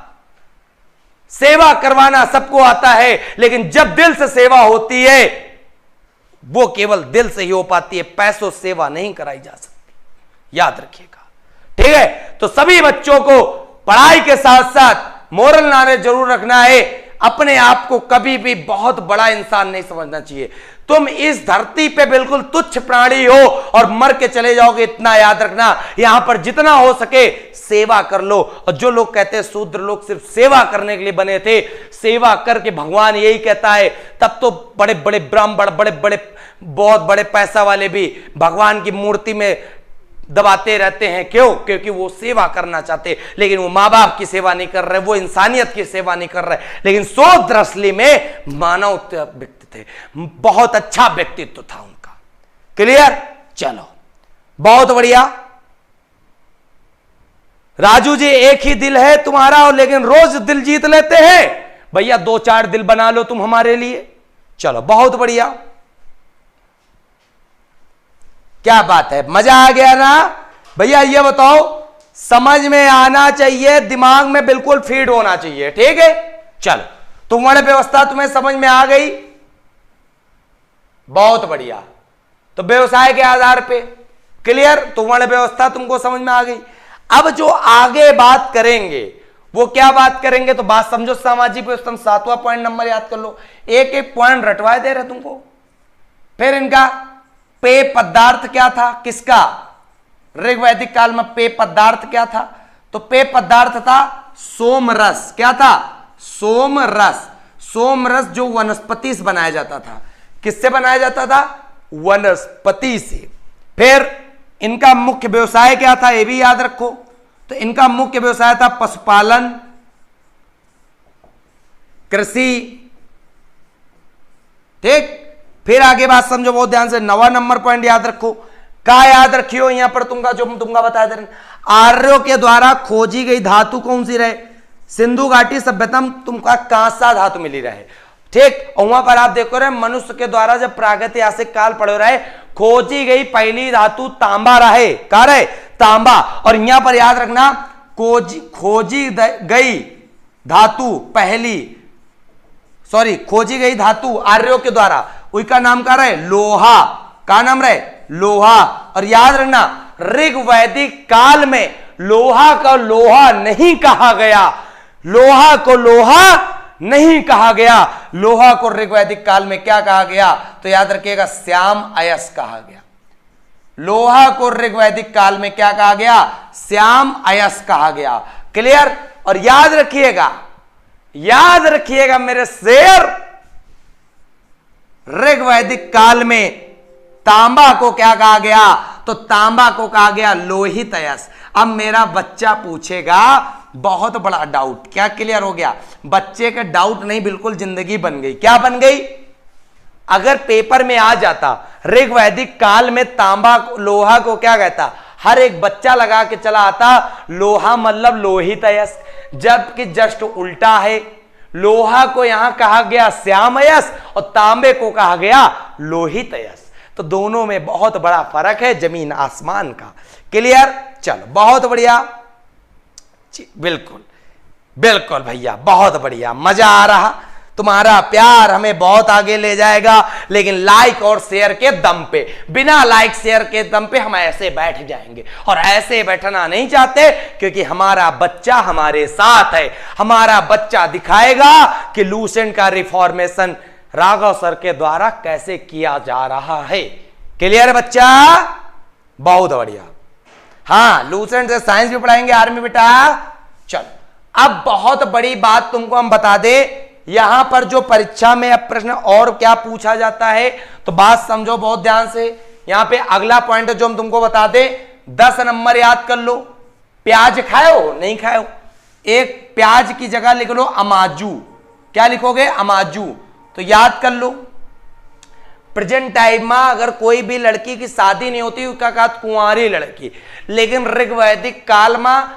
सेवा करवाना सबको आता है, लेकिन जब दिल से सेवा होती है वो केवल दिल से ही हो पाती है, पैसों से सेवा नहीं कराई जा सकती, याद रखिएगा। ठीक है तो सभी बच्चों को पढ़ाई के साथ साथ मोरल नॉलेज जरूर रखना है। अपने आप को कभी भी बहुत बड़ा इंसान नहीं समझना चाहिए। तुम इस धरती पे बिल्कुल तुच्छ प्राणी हो और मर के चले जाओगे, इतना याद रखना। यहां पर जितना हो सके सेवा कर लो। और जो लोग कहते हैं शूद्र लोग सिर्फ सेवा करने के लिए बने थे, सेवा करके भगवान यही कहता है, तब तो बड़े बड़े ब्राह्मण, बड़े बड़े बहुत बड़े पैसा वाले भी भगवान की मूर्ति में दबाते रहते हैं। क्यों? क्योंकि वो सेवा करना चाहते, लेकिन वो माँ बाप की सेवा नहीं कर रहे, वो इंसानियत की सेवा नहीं कर रहे। लेकिन शूद्र असली में मानव व्यक्ति थे, बहुत अच्छा व्यक्तित्व था उनका। क्लियर? चलो बहुत बढ़िया। राजू जी एक ही दिल है तुम्हारा, और लेकिन रोज दिल जीत लेते हैं। भैया 2-4 दिल बना लो तुम हमारे लिए। चलो बहुत बढ़िया, क्या बात है, मजा आ गया ना भैया। ये बताओ समझ में आना चाहिए, दिमाग में बिल्कुल फीड होना चाहिए। ठीक है चलो तो वर्ण व्यवस्था तुम्हें समझ में आ गई, बहुत बढ़िया। तो व्यवसाय के आधार पे क्लियर? तो वर्ण व्यवस्था तुमको समझ में आ गई। अब जो आगे बात करेंगे वो क्या बात करेंगे, तो बात समझो। सामाजिक व्यवस्था 7वां पॉइंट नंबर याद कर लो, एक एक पॉइंट रटवाए दे रहे तुमको। फिर इनका पेय पदार्थ क्या था, किसका? ऋग्वैदिक काल में पेय पदार्थ क्या था? तो पेय पदार्थ था सोमरस। क्या था? सोमरस। सोमरस जो वनस्पति से बनाया जाता था। किससे बनाया जाता था? वनस्पति से। फिर इनका मुख्य व्यवसाय क्या था, ये भी याद रखो। तो इनका मुख्य व्यवसाय था पशुपालन, कृषि। ठीक, फिर आगे बात समझो बहुत ध्यान से। 9वां नंबर पॉइंट याद रखो। क्या याद रखियो यहां पर तुमका, जो तुमका बता दे रहे, आर्यों के द्वारा खोजी गई धातु कौन सी रहे? सिंधु घाटी सभ्यता में तुमका कांसा धातु मिली रहे। ठीक, और वहां पर आप देखो रहे मनुष्य के द्वारा जब प्रागैतिहासिक काल पढ़ो रहे, खोजी गई पहली धातु तांबा रहे। क्या रहे? तांबा। और यहां पर याद रखना खोजी गई धातु पहली, सॉरी, खोजी गई धातु आर्यों के द्वारा, उसका नाम क्या रहे? लोहा। क्या नाम रहे? लोहा। और याद रखना ऋग्वैदिक काल में लोहा को लोहा नहीं कहा गया। लोहा को लोहा नहीं कहा गया। लोहा को ऋग्वैदिक काल में क्या कहा गया? तो याद रखिएगा श्याम अयस कहा गया। लोहा को ऋग्वैदिक काल में क्या कहा गया? श्याम अयस कहा गया। क्लियर? और याद रखिएगा, याद रखिएगा मेरे शेर, ऋग्वैदिक काल में तांबा को क्या कहा गया? तो तांबा को कहा गया लोहित अयस। अब मेरा बच्चा पूछेगा बहुत बड़ा डाउट, क्या क्लियर हो गया? बच्चे का डाउट नहीं, बिल्कुल जिंदगी बन गई। क्या बन गई? अगर पेपर में आ जाता ऋग्वैदिक काल में तांबा लोहा को क्या कहता, हर एक बच्चा लगा के चला आता लोहा मतलब लोहित अयस, जबकि जस्ट उल्टा है। लोहा को यहां कहा गया श्याम अयस और तांबे को कहा गया लोहित अयस। तो दोनों में बहुत बड़ा फर्क है, जमीन आसमान का। क्लियर? चलो बहुत बढ़िया, बिल्कुल बिल्कुल भैया, बहुत बढ़िया, मजा आ रहा। तुम्हारा प्यार हमें बहुत आगे ले जाएगा, लेकिन लाइक और शेयर के दम पे, बिना लाइक शेयर के दम पे हम ऐसे बैठ जाएंगे, और ऐसे बैठना नहीं चाहते, क्योंकि हमारा बच्चा हमारे साथ है। हमारा बच्चा दिखाएगा कि लूसेंट का रिफॉर्मेशन राघव सर के द्वारा कैसे किया जा रहा है। क्लियर बच्चा? बहुत बढ़िया। हाँ, लूसेंट से साइंस भी पढ़ाएंगे आर्मी बेटा। चलो अब बहुत बड़ी बात तुमको हम बता दे, यहां पर जो परीक्षा में अब प्रश्न और क्या पूछा जाता है, तो बात समझो बहुत ध्यान से। यहां पे अगला पॉइंट जो हम तुमको बता दे, 10 नंबर याद कर लो। प्याज खाओ नहीं खाओ, एक प्याज की जगह लिख लो अमाजू। क्या लिखोगे? अमाजू। तो याद कर लो, प्रेजेंट टाइम में अगर कोई भी लड़की की शादी नहीं होती, उसका कहा कुंवारी लड़की, लेकिन ऋग्वैदिक काल में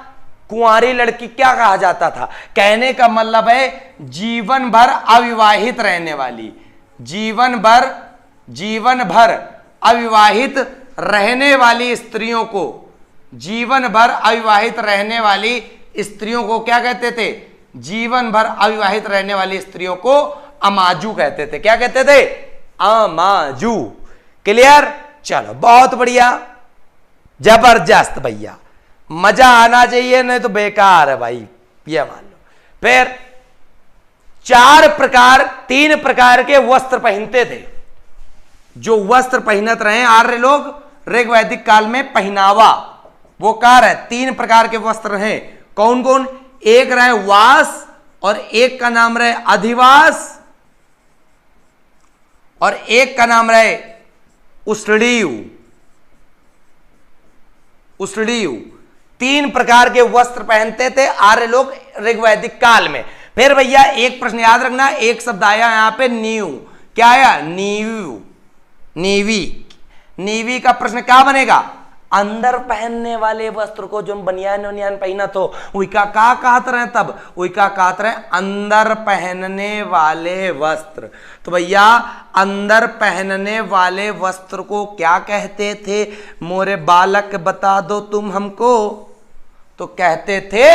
कुंवारी लड़की क्या कहा जाता था? कहने का मतलब है जीवन भर अविवाहित रहने वाली, जीवन भर अविवाहित रहने वाली स्त्रियों को, जीवन भर अविवाहित रहने वाली स्त्रियों को क्या कहते थे? जीवन भर अविवाहित रहने वाली स्त्रियों को अमाजू कहते थे। क्या कहते थे? अमाजू। क्लियर? चलो बहुत बढ़िया, जबरदस्त भैया, मजा आना चाहिए, नहीं तो बेकार है भाई, ये मान लो। फिर 3 प्रकार के वस्त्र पहनते थे, जो वस्त्र पहनत रहे आर्य लोग ऋग्वैदिक काल में पहनावा, वो कार है 3 प्रकार के वस्त्र हैं। कौन कौन? एक रहे वास, और एक का नाम रहे अधिवास, और एक का नाम रहे उष्णीयु। 3 प्रकार के वस्त्र पहनते थे आर्य लोग ऋग्वैदिक काल में। फिर भैया एक प्रश्न याद रखना, एक शब्द आया यहां पे नीव। क्या आया? नीव, नीवी। नीवी का प्रश्न क्या बनेगा? अंदर पहनने वाले वस्त्र को जो बनियान वनियान पहना तो उइका का कहते रहे, तब उइका कहते रहे अंदर पहनने वाले वस्त्र। तो भैया अंदर पहनने वाले वस्त्र को क्या कहते थे? मोरे बालक बता दो तुम हमको। तो कहते थे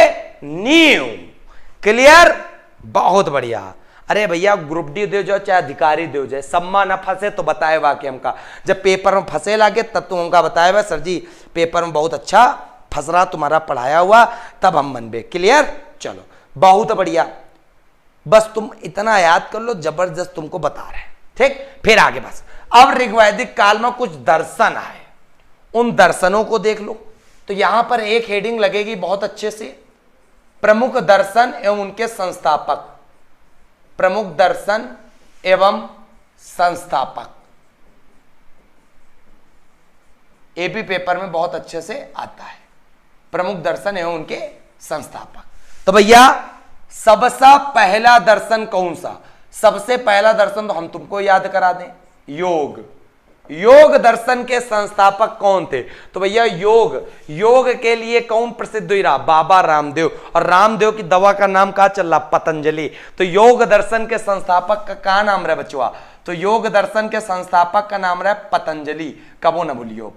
नीव। क्लियर? बहुत बढ़िया। अरे भैया ग्रुप डी दे जाओ चाहे अधिकारी दे जाए, सम्मा न फंसे तो बताए वाकई हमका, जब पेपर में फंसे लागे तब तुम हमका बताए हुआ सर जी पेपर में बहुत अच्छा फंस रहा तुम्हारा पढ़ाया हुआ, तब हम मनबे। क्लियर? चलो बहुत बढ़िया, बस तुम इतना याद कर लो, जबरदस्त तुमको बता रहे हैं। ठीक, फिर आगे बस। अब ऋग्वैदिक काल में कुछ दर्शन आए, उन दर्शनों को देख लो। तो यहां पर एक हेडिंग लगेगी बहुत अच्छे से, प्रमुख दर्शन एवं उनके संस्थापक। प्रमुख दर्शन एवं संस्थापक एपी पेपर में बहुत अच्छे से आता है, प्रमुख दर्शन एवं उनके संस्थापक। तो भैया सबसे पहला दर्शन कौन सा? सबसे पहला दर्शन तो हम तुमको याद करा दें, योग। योग दर्शन के संस्थापक कौन थे? तो भैया योग के लिए कौन प्रसिद्ध हुई रहा? बाबा रामदेव। और रामदेव की दवा का नाम क्या चल रहा? पतंजलि। तो योग दर्शन के संस्थापक का क्या नाम रहा बचवा? तो योग दर्शन के संस्थापक का नाम रहा पतंजलि। कबो न भूलियो,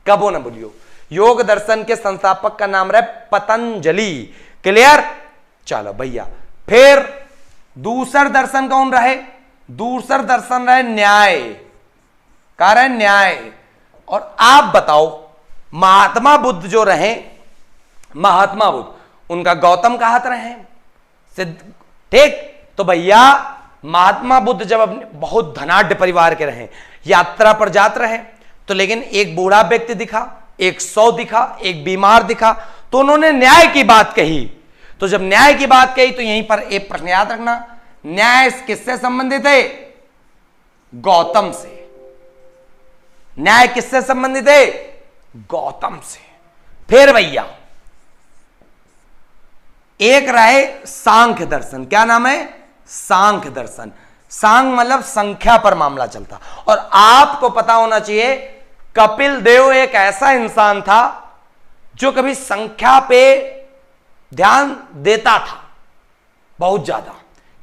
कबो न भूलियो, योग दर्शन के संस्थापक का नाम रहा पतंजलि। क्लियर? चलो भैया, फिर दूसरा दर्शन कौन रहे? दूसरा दर्शन रहे न्याय। कारण न्याय। और आप बताओ महात्मा बुद्ध जो रहे, महात्मा बुद्ध, उनका गौतम कहत रहे सिद्ध। ठीक, तो भैया महात्मा बुद्ध जब अपने बहुत धनाढ्य परिवार के रहे, यात्रा पर जाते रहे, तो लेकिन एक बूढ़ा व्यक्ति दिखा, एक 100 दिखा, एक बीमार दिखा, तो उन्होंने न्याय की बात कही। तो जब न्याय की बात कही तो यहीं पर एक प्रश्न याद रखना, न्याय किससे संबंधित है? गौतम से। न्याय किससे संबंधित है? गौतम से। फिर भैया एक रहे सांख्य दर्शन। क्या नाम है? सांख्य दर्शन। सांख्य मतलब संख्या पर मामला चलता। और आपको पता होना चाहिए कपिल देव एक ऐसा इंसान था जो कभी संख्या पे ध्यान देता था बहुत ज्यादा।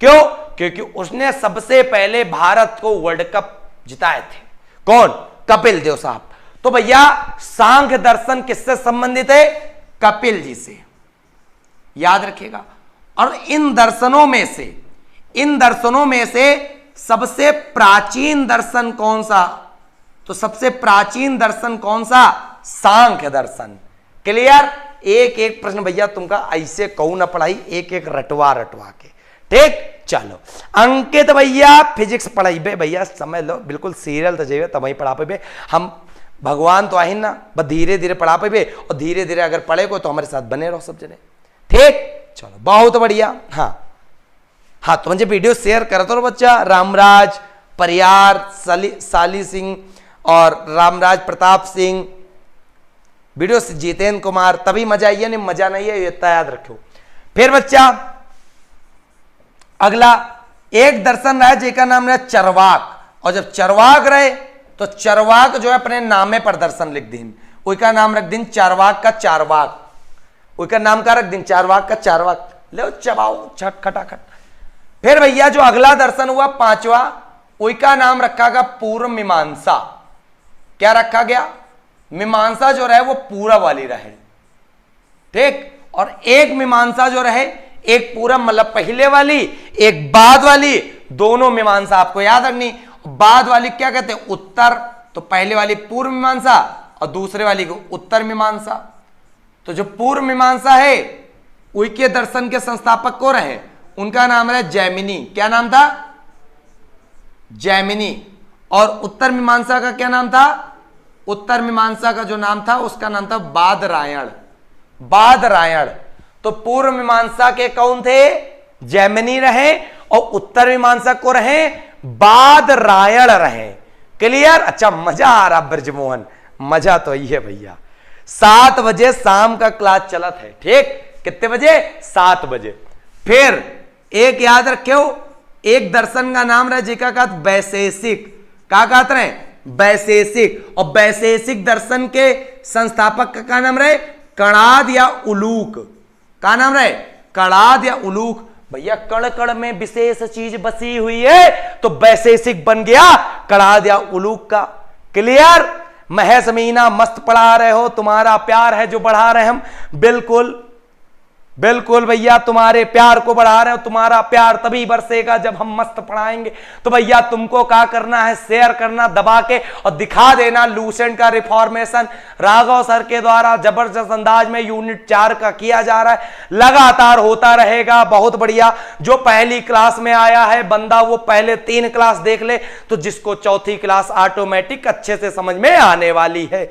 क्यों? क्योंकि उसने सबसे पहले भारत को वर्ल्ड कप जिताए थे। कौन? कपिल देव साहब। तो भैया सांख्य दर्शन किससे संबंधित है? कपिल जी से। याद रखिएगा। और इन दर्शनों में से सबसे प्राचीन दर्शन कौन सा? तो सबसे प्राचीन दर्शन कौन सा? सांख्य दर्शन। क्लियर? एक एक प्रश्न भैया तुमका ऐसे कहू ना पढ़ाई, एक एक रटवा के। ठीक, चलो अंकित भैया फिजिक्स पढ़ाइबे भैया, समझ लो बिल्कुल सीरियल तो जाइए तब ही पढ़ा पे। हम भगवान तो आहिन ना, बस धीरे धीरे पढ़ा पे और धीरे धीरे अगर पढ़े को तो हमारे साथ बने रहो सब जने। ठीक, चलो बहुत बढ़िया। हाँ तो मुझे वीडियो शेयर करते रहो बच्चा। रामराज परियार, साली सिंह और रामराज प्रताप सिंह, वीडियो से जितेंद्र कुमार, तभी मजा आई है, नहीं मजा नहीं है, ये इतना याद रखो। फिर बच्चा अगला एक दर्शन रहा जिसका नाम रहा चरवाक। और जब चरवाक रहे तो चरवाक जो है अपने नामे पर दर्शन लिख दिन, उसका नाम रख दिन चारवाक का चारवाक। उसका नाम का रख दिन चारवाक का चारवाक। ले चबाओ छट खटाखट। फिर भैया जो अगला दर्शन हुआ पांचवा, उसका नाम रखा गया पूर्व मीमांसा। क्या रखा गया? मीमांसा जो रहे वो पूरब वाली रहे। ठीक, और एक मीमांसा जो रहे, एक पूरब मतलब पहले वाली, एक बाद वाली, दोनों मीमांसा आपको याद रखनी। बाद वाली क्या कहते हैं? उत्तर। तो पहले वाली पूर्व मीमांसा और दूसरे वाली को उत्तर मीमांसा। तो जो पूर्व मीमांसा है उनके दर्शन के संस्थापक को रहे, उनका नाम है जैमिनी। क्या नाम था? जैमिनी। और उत्तर मीमांसा का क्या नाम था? उत्तर मीमांसा का जो नाम था उसका नाम था बादरायण। बादरायण। तो पूर्व मीमांसा के कौन थे? जैमिनी रहे, और उत्तर मीमांसा को रहे बादरायण रहे। क्लियर? अच्छा मजा आ रहा ब्रजमोहन, मजा तो ही है भैया। 7 बजे शाम का क्लास चलत है। ठीक, कितने बजे? 7 बजे। फिर एक याद रखो, एक दर्शन का नाम रहा जिका का वैशेषिक। क्या कहते हैं? वैशेषिक। और वैशेषिक दर्शन के संस्थापक का क्या नाम रहे? कणाद या उलूक। क्या नाम रहे? कणाद या उलूक। भैया कण कण में विशेष चीज बसी हुई है, तो वैशेषिक बन गया कणाद या उलूक का। क्लियर? महेश मीना मस्त पढ़ा रहे हो, तुम्हारा प्यार है जो बढ़ा रहे हम। बिल्कुल बिल्कुल भैया, तुम्हारे प्यार को बढ़ा रहे हो। तुम्हारा प्यार तभी बरसेगा जब हम मस्त पढ़ाएंगे। तो भैया तुमको क्या करना है, शेयर करना दबा के और दिखा देना लूसेंट का रिफॉर्मेशन राघव सर के द्वारा जबरदस्त अंदाज में यूनिट 4 का किया जा रहा है, लगातार होता रहेगा। बहुत बढ़िया। जो पहली क्लास में आया है बंदा वो पहले 3 क्लास देख ले, तो जिसको चौथी क्लास ऑटोमेटिक अच्छे से समझ में आने वाली है।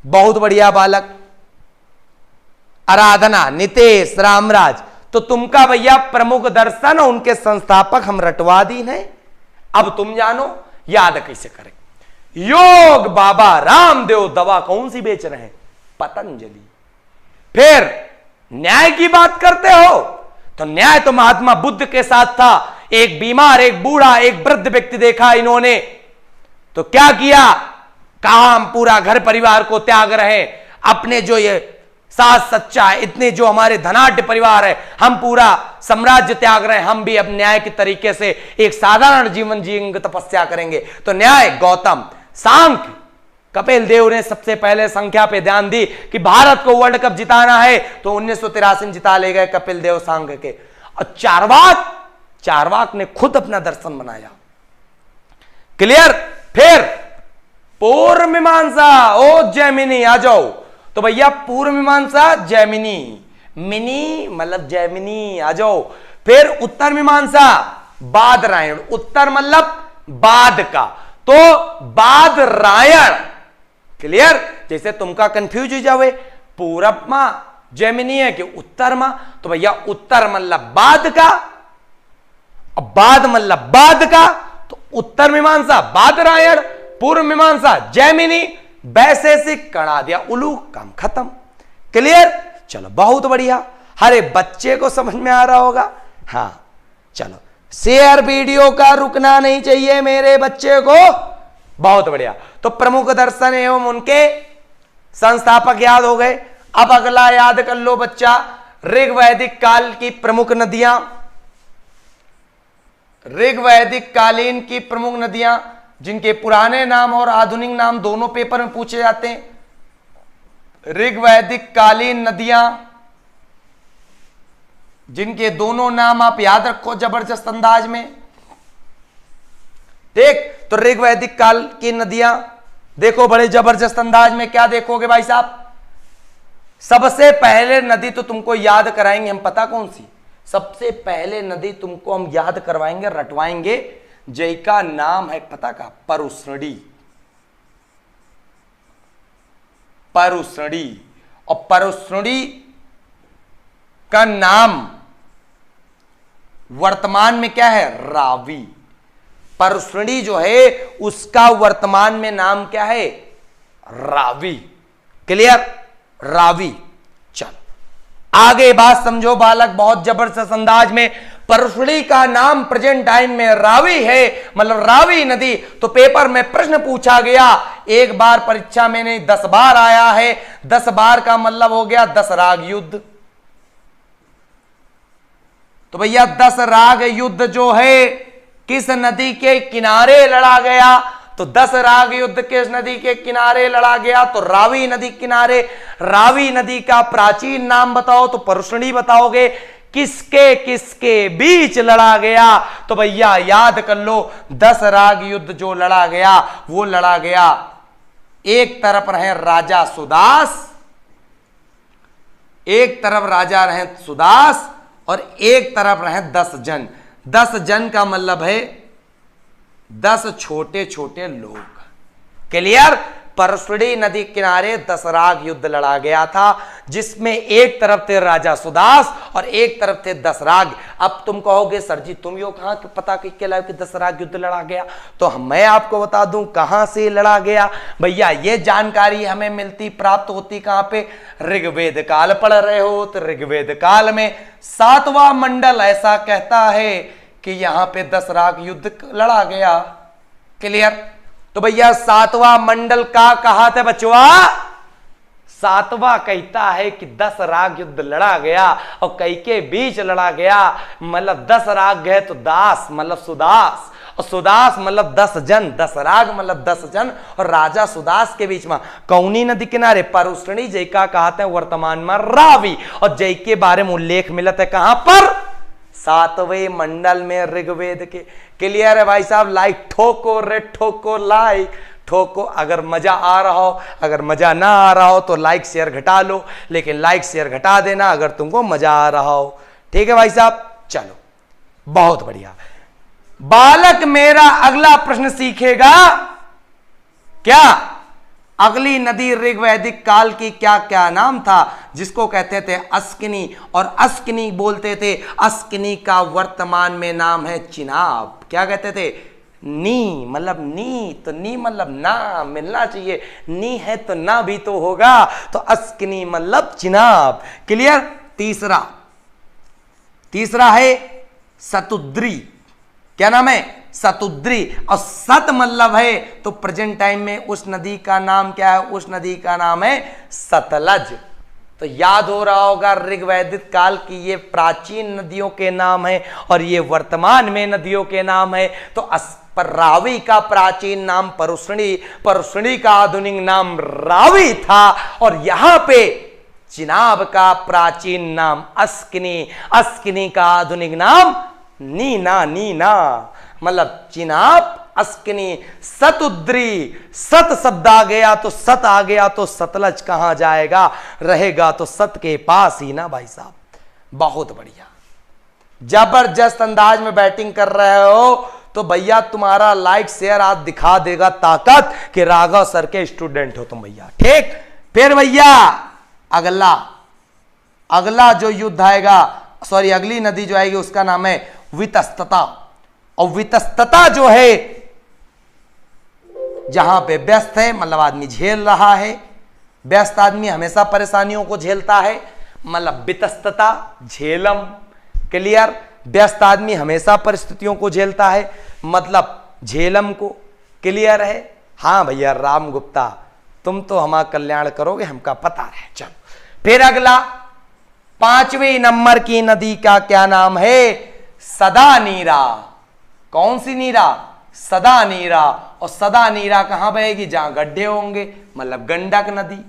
बहुत बढ़िया बालक। आराधना, नितेश, रामराज, तो तुमका भैया प्रमुख दर्शन उनके संस्थापक हम रटवादीन हैं। अब तुम जानो याद कैसे करें। योग बाबा रामदेव दवा कौन सी बेच रहे हैं? पतंजलि। फिर न्याय की बात करते हो तो न्याय तो महात्मा बुद्ध के साथ था। एक बीमार, एक बूढ़ा, एक वृद्ध व्यक्ति देखा इन्होंने, तो क्या किया? कहा हम पूरा घर परिवार को त्याग रहे हैं, अपने जो ये सास सच्चा है, इतने जो हमारे धनाढ्य परिवार है, हम पूरा साम्राज्य त्याग रहे हैं, हम भी अब न्याय के तरीके से एक साधारण जीवन जिएंगे, तपस्या करेंगे। तो न्याय गौतम। सांख्य, कपिल देव ने सबसे पहले संख्या पे ध्यान दी कि भारत को वर्ल्ड कप जिताना है, तो 1983 में जिता ले गए कपिल देव सांख्य के। और चारवाक ने खुद अपना दर्शन बनाया। क्लियर। फिर पूर्व मीमांसा, ओ जैमिनी आ जाओ। तो भैया पूर्व मीमांसा जैमिनी, मिनी मतलब जैमिनी आ जाओ। फिर उत्तर मीमांसा बादरायण, उत्तर मतलब बाद का, तो बादरायण। क्लियर। जैसे तुमका कंफ्यूज हो जावे, पूरब मां जैमिनी है कि उत्तर मां, तो भैया उत्तर मतलब बाद का और बाद मतलब बाद का, तो उत्तर मीमांसा बादरायण, पूर्व मीमांसा जैमिनी, वैशेषिक कणा दिया उलू, काम खत्म। क्लियर। चलो बहुत बढ़िया। हरे बच्चे को समझ में आ रहा होगा। हाँ चलो, शेयर वीडियो का रुकना नहीं चाहिए मेरे बच्चे को। बहुत बढ़िया। तो प्रमुख दर्शन एवं उनके संस्थापक याद हो गए। अब अगला याद कर लो बच्चा, ऋग्वैदिक काल की प्रमुख नदियां, ऋग्वैदिक कालीन की प्रमुख नदियां जिनके पुराने नाम और आधुनिक नाम दोनों पेपर में पूछे जाते हैं। ऋग्वैदिक कालीन नदियां जिनके दोनों नाम आप याद रखो जबरदस्त अंदाज में। देख, तो ऋग्वैदिक काल की नदियां देखो बड़े जबरदस्त अंदाज में। क्या देखोगे भाई साहब? सबसे पहले नदी तो तुमको याद कराएंगे हम, पता कौन सी? सबसे पहले नदी तुमको हम याद करवाएंगे, रटवाएंगे, जैका नाम है पता का? परुष्णी। परुष्णी। और परुष्णी का नाम वर्तमान में क्या है? रावी। परुष्णी जो है उसका वर्तमान में नाम क्या है? रावी। क्लियर। रावी। चलो आगे बात समझो बालक, बहुत जबरदस्त अंदाज में। परुष्णी का नाम प्रेजेंट टाइम में रावी है, मतलब रावी नदी। तो पेपर में प्रश्न पूछा गया, एक बार परीक्षा में नहीं 10 बार आया है। 10 बार का मतलब हो गया 10 राग युद्ध। तो भैया 10 राग युद्ध जो है किस नदी के किनारे लड़ा गया? तो 10 राग युद्ध किस नदी के किनारे लड़ा गया? तो रावी नदी किनारे। रावी नदी का प्राचीन नाम बताओ तो परुष्णी बताओगे। किसके किसके बीच लड़ा गया? तो भैया याद कर लो, 10 राग युद्ध जो लड़ा गया वो लड़ा गया, एक तरफ रहे राजा सुदास, एक तरफ राजा रहे सुदास और एक तरफ रहे 10 जन। 10 जन का मतलब है 10 छोटे छोटे लोग। क्लियर। परसुड़ी नदी किनारे 10 राग युद्ध लड़ा गया था, जिसमें एक तरफ थे राजा सुदास और एक तरफ थे 10 राग। अब तुम कहोगे सर जी तुम यो कहां पता कि 10 राग युद्ध लड़ा गया? तो मैं आपको बता दूं कहां से लड़ा गया। भैया ये जानकारी हमें मिलती प्राप्त होती कहां पे? ऋग्वेद काल पढ़ रहे हो तो ऋग्वेद काल में 7वां मंडल ऐसा कहता है कि यहां पे 10 राग युद्ध लड़ा गया। क्लियर। तो भैया 7वां मंडल का कहा था बचवा? 7वां कहता है कि 10 राग युद्ध लड़ा गया और कई के बीच लड़ा गया, मतलब 10 राग गए तो दास मतलब सुदास और सुदास मतलब 10 जन, 10 राग मतलब 10 जन, और राजा सुदास के बीच में कौनी नदी किनारे परुष्णी जय का कहते हैं वर्तमान में रावी, और जय के बारे में उल्लेख मिलता है कहां पर? 7वें मंडल में ऋग्वेद के। क्लियर है भाई साहब? लाइक ठोको रे ठोको, लाइक ठोको। अगर मजा आ रहा हो, अगर मजा ना आ रहा हो तो लाइक शेयर घटा लो, लेकिन लाइक शेयर घटा देना अगर तुमको मजा आ रहा हो। ठीक है भाई साहब? चलो बहुत बढ़िया। बालक मेरा अगला प्रश्न सीखेगा क्या? अगली नदी ऋग्वैदिक काल की क्या क्या नाम था? जिसको कहते थे अस्किनी, और अस्किनी बोलते थे। अस्किनी का वर्तमान में नाम है चिनाब। क्या कहते थे? नी मतलब नी, तो नी मतलब ना मिलना चाहिए, नी है तो ना भी तो होगा, तो अस्किनी मतलब चिनाब। क्लियर? तीसरा है सतुद्री। क्या नाम है? सतुद्री। और सत मतलब है तो प्रेजेंट टाइम में उस नदी का नाम क्या है? उस नदी का नाम है सतलज। तो याद हो रहा होगा ऋग्वैदिक काल की ये प्राचीन नदियों के नाम है और ये वर्तमान में नदियों के नाम है। तो पर रावी का प्राचीन नाम परुष्णी, परुष्णी का आधुनिक नाम रावी था, और यहां पे चिनाब का प्राचीन नाम अस्किनी, अस्किनी का आधुनिक नाम नीना। नीना मतलब चिनाब, अस्किनी, सतुद्री। सत शब्द आ गया तो सत आ गया तो सतलज कहां जाएगा? रहेगा तो सत के पास ही ना भाई साहब। बहुत बढ़िया, जबरदस्त अंदाज में बैटिंग कर रहे हो तो भैया तुम्हारा लाइक शेयर आज दिखा देगा ताकत कि राघव सर के स्टूडेंट हो तुम भैया। ठीक, फिर भैया अगला जो युद्ध आएगा, सॉरी अगली नदी जो आएगी उसका नाम है वितस्तता। और वितस्तता जो है जहां पे व्यस्त है मतलब आदमी झेल रहा है, व्यस्त आदमी हमेशा परेशानियों को झेलता है, मतलब वितस्तता झेलम। क्लियर? व्यस्त आदमी हमेशा परिस्थितियों को झेलता है, मतलब झेलम को। क्लियर है? हाँ भैया राम गुप्ता, तुम तो हमारा कल्याण करोगे, हमका पता है। चलो फिर अगला 5वें नंबर की नदी का क्या नाम है? सदा नीरा। कौन सी नीरा? सदा नीरा। और सदा नीरा कहां बहेगी? जहां गड्ढे होंगे, मतलब गंडक नदी।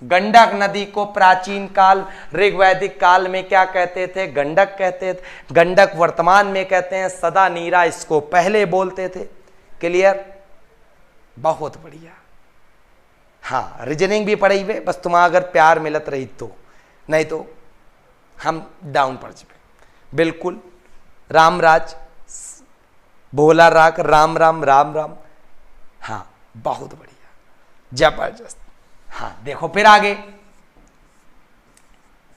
गंडक नदी को प्राचीन काल ऋग्वैदिक काल में क्या कहते थे? गंडक कहते थे। गंडक वर्तमान में कहते हैं सदा नीरा, इसको पहले बोलते थे। क्लियर? बहुत बढ़िया। हाँ रीजनिंग भी पढ़ी हुए, बस तुम्हारा अगर प्यार मिलत रही तो, नहीं तो हम डाउन पड़ जाए। बिल्कुल रामराज, भोला राग, राम राम राम राम। हाँ बहुत बढ़िया, जबरदस्त। हाँ देखो फिर आगे,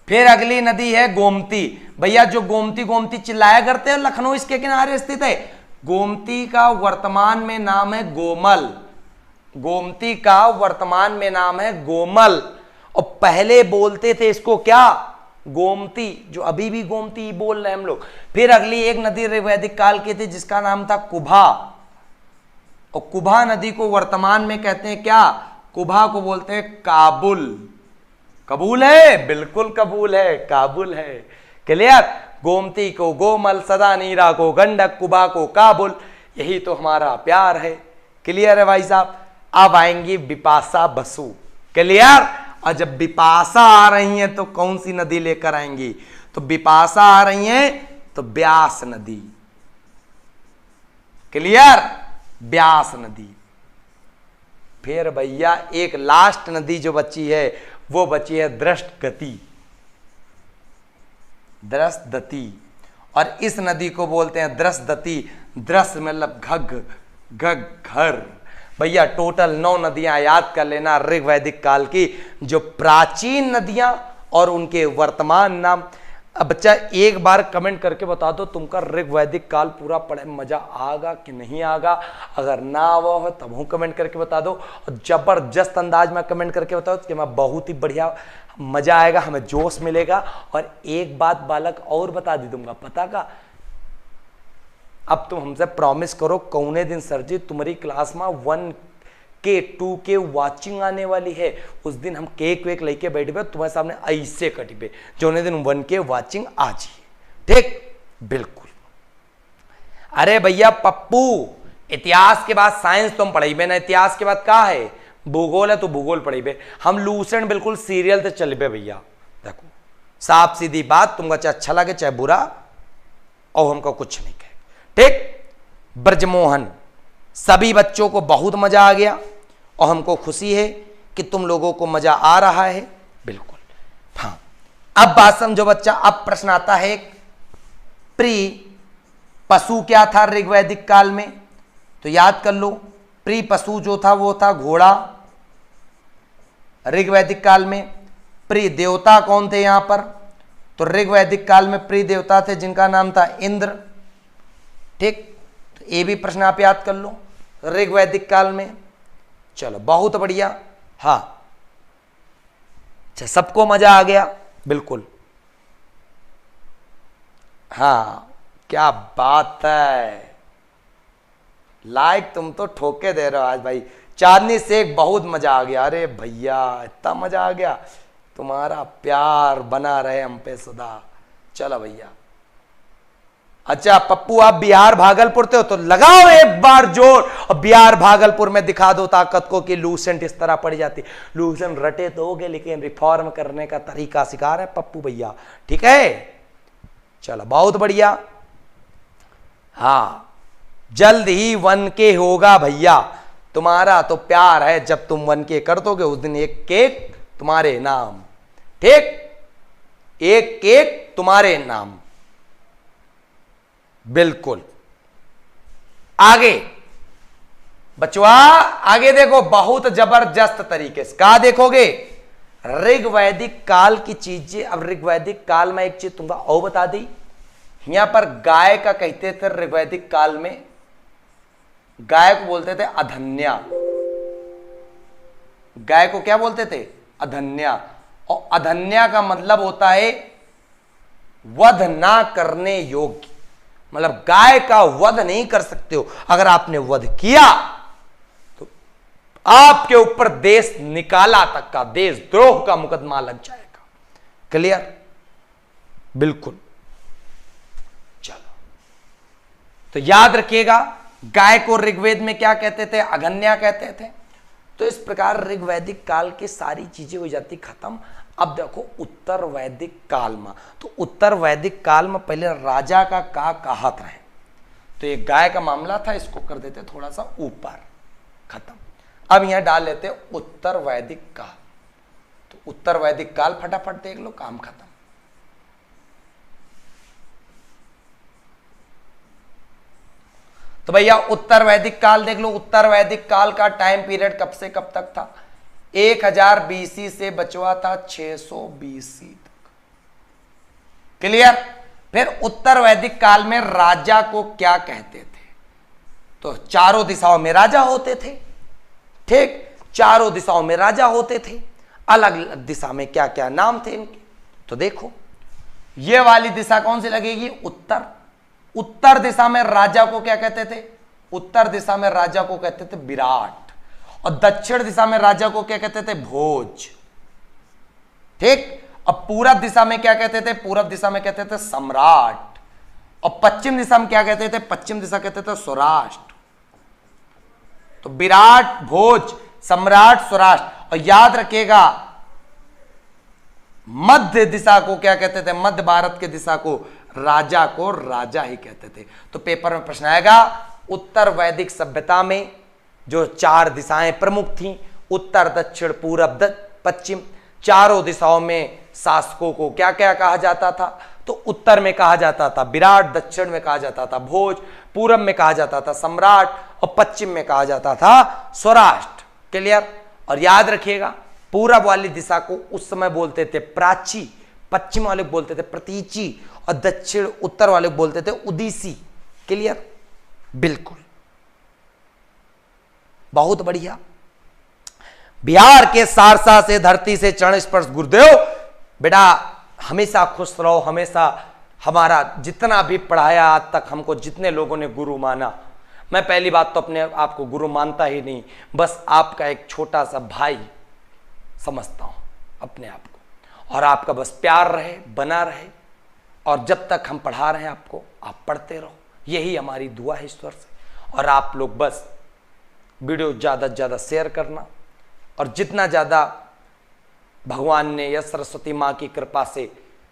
फिर अगली नदी है गोमती। भैया जो गोमती गोमती चिल्लाया करते हैं, लखनऊ इसके किनारे स्थित है। गोमती का वर्तमान में नाम है गोमल। गोमती का वर्तमान में नाम है गोमल, और पहले बोलते थे इसको क्या? गोमती, जो अभी भी गोमती बोल रहे हैं हम लोग। फिर अगली एक नदी ऋग्वैदिक काल की थी जिसका नाम था कुभा, और कुभा नदी को वर्तमान में कहते हैं क्या? कुभा को बोलते हैं काबुल। कबूल है? बिल्कुल कबूल है, काबुल है। क्लियर? गोमती को गोमल, सदा नीरा को गंडक, कुभा को काबुल। यही तो हमारा प्यार है। क्लियर है भाई साहब? अब आएंगी बिपाशा बसु। क्लियर? और जब बिपाशा आ रही हैं तो कौन सी नदी लेकर आएंगी? तो बिपाशा आ रही हैं तो ब्यास नदी। क्लियर? ब्यास नदी। फिर भैया एक लास्ट नदी जो बची है वो बची है दृष्टगति, दृष्टदती। और इस नदी को बोलते हैं दृष्टदती। दृष्ट मतलब घग, घग घर। भैया टोटल 9 नदियां याद कर लेना ऋग्वैदिक काल की, जो प्राचीन नदियां और उनके वर्तमान नाम। अब बच्चा एक बार कमेंट करके बता दो तुमका ऋग्वैदिक काल पूरा पढ़े मजा आगा कि नहीं आगा। अगर ना आवा हो तब हूँ कमेंट करके बता दो, और जबरदस्त अंदाज में कमेंट करके बताओ कि मैं बहुत ही बढ़िया मजा आएगा, हमें जोश मिलेगा। और एक बात बालक और बता दी दूंगा, पता का? अब तुम हमसे प्रॉमिस करो कौने दिन सर जी तुम्हारी क्लास में 1K 2K वाचिंग आने वाली है, उस दिन हम केक वेक लेके बैठे पे तुम्हारे सामने ऐसे कटिबे जो दिन 1K वाचिंग आ जाइए। ठीक? बिल्कुल। अरे भैया पप्पू, इतिहास के बाद साइंस तुम पढ़ी बे ना, इतिहास के बाद क्या है, भूगोल है तो भूगोल पढ़ी बे। हम लूसेंट बिल्कुल सीरियल से चल बे भैया। देखो साफ सीधी बात, तुमको चाहे अच्छा लगे चाहे बुरा, और हमको कुछ नहीं कहे, ठीक। ब्रजमोहन, सभी बच्चों को बहुत मजा आ गया और हमको खुशी है कि तुम लोगों को मजा आ रहा है, बिल्कुल। हाँ, अब बात समझो बच्चा, अब प्रश्न आता है, प्री पशु क्या था ऋग्वैदिक काल में, तो याद कर लो, प्री पशु जो था वो था घोड़ा ऋग्वैदिक काल में। प्री देवता कौन थे यहां पर, तो ऋग्वैदिक काल में प्री देवता थे जिनका नाम था इंद्र, ठीक। तो ये भी प्रश्न आप याद कर लो, ऋग्वैदिक काल में। चलो बहुत बढ़िया। हाँ अच्छा, सबको मजा आ गया, बिल्कुल। हाँ क्या बात है, लाइक तुम तो ठोके दे रहे हो आज भाई। चांदनी शेख, बहुत मजा आ गया। अरे भैया इतना मजा आ गया, तुम्हारा प्यार बना रहे हम पे सदा। चलो भैया। अच्छा पप्पू, आप बिहार भागलपुर थे हो तो लगाओ एक बार जोर और बिहार भागलपुर में दिखा दो ताकत को कि लूसेंट इस तरह पड़ जाती। लूसेंट रटे तो होगे लेकिन रिफॉर्म करने का तरीका सिखा रहे पप्पू भैया, ठीक है। चलो बहुत बढ़िया। हाँ जल्द ही 1K होगा भैया, तुम्हारा तो प्यार है, जब तुम 1K कर दोगे उस दिन एक केक तुम्हारे नाम, ठीक, एक केक तुम्हारे नाम, बिल्कुल। आगे बचवा, आगे देखो, बहुत जबरदस्त तरीके से कहा देखोगे, ऋग्वैदिक काल की चीजें। अब ऋग्वैदिक काल में एक चीज तुमको और बता दी, यहां पर गाय का कहते थे ऋग्वैदिक काल में, गाय को बोलते थे अधन्या। गाय को क्या बोलते थे, अधन्या। और अधन्या का मतलब होता है वध ना करने योग्य, मतलब गाय का वध नहीं कर सकते हो, अगर आपने वध किया तो आपके ऊपर देश निकाला तक का, देशद्रोह का मुकदमा लग जाएगा। क्लियर, बिल्कुल। चलो तो याद रखिएगा, गाय को ऋग्वेद में क्या कहते थे, अगन्या कहते थे। तो इस प्रकार ऋग्वैदिक काल की सारी चीजें हो जाती खत्म। अब देखो उत्तर वैदिक काल में, तो उत्तर वैदिक काल में पहले राजा का कहत रहे, तो ये गाय का मामला था, इसको कर देते थोड़ा सा ऊपर, खत्म। अब यहां डाल लेते उत्तर वैदिक काल, तो उत्तर वैदिक काल फटाफट देख लो, काम खत्म। तो भैया उत्तर वैदिक काल देख लो, उत्तर वैदिक काल का टाइम पीरियड कब से कब तक था, 1000 BC से बचवा था 600 BC तक। क्लियर। फिर उत्तर वैदिक काल में राजा को क्या कहते थे, तो चारों दिशाओं में राजा होते थे, ठीक, चारों दिशाओं में राजा होते थे। अलग अलग दिशा में क्या क्या नाम थे इनके, तो देखो ये वाली दिशा कौन सी लगेगी, उत्तर। उत्तर दिशा में राजा को क्या कहते थे, उत्तर दिशा में राजा को कहते थे विराट, और दक्षिण दिशा में राजा को क्या कहते थे, भोज, ठीक। अब पूरब दिशा में क्या कहते थे, पूरब दिशा में कहते थे सम्राट, और पश्चिम दिशा में क्या कहते थे, पश्चिम दिशा कहते थे स्वराष्ट्र। तो विराट, भोज, सम्राट, स्वराष्ट्र। और याद रखिएगा मध्य दिशा को क्या कहते थे, मध्य भारत के दिशा को राजा को राजा ही कहते थे। तो पेपर में प्रश्न आएगा, उत्तर वैदिक सभ्यता में जो 4 दिशाएं प्रमुख थीं, उत्तर, दक्षिण, पूरब, पश्चिम, चारों दिशाओं में शासकों को क्या क्या कहा जाता था, तो उत्तर में कहा जाता था विराट, दक्षिण में कहा जाता था भोज, पूरब में कहा जाता था सम्राट, और पश्चिम में कहा जाता था स्वराष्ट्र। क्लियर। और याद रखिएगा, पूरब वाली दिशा को उस समय बोलते थे प्राची, पश्चिम वाले को बोलते थे प्रतीची, और दक्षिण उत्तर वाले को बोलते थे उदीसी। क्लियर, बिल्कुल, बहुत बढ़िया। बिहार के सारसा से धरती से चरण स्पर्श गुरुदेव, बेटा हमेशा खुश रहो, हमेशा हमारा जितना भी पढ़ाया आज तक, हमको जितने लोगों ने गुरु माना, मैं पहली बात तो अपने आप को गुरु मानता ही नहीं, बस आपका एक छोटा सा भाई समझता हूं अपने आप को, और आपका बस प्यार रहे, बना रहे, और जब तक हम पढ़ा रहे हैं आपको, आप पढ़ते रहो, यही हमारी दुआ है ईश्वर से। और आप लोग बस वीडियो ज़्यादा से ज़्यादा शेयर करना, और जितना ज़्यादा भगवान ने या सरस्वती माँ की कृपा से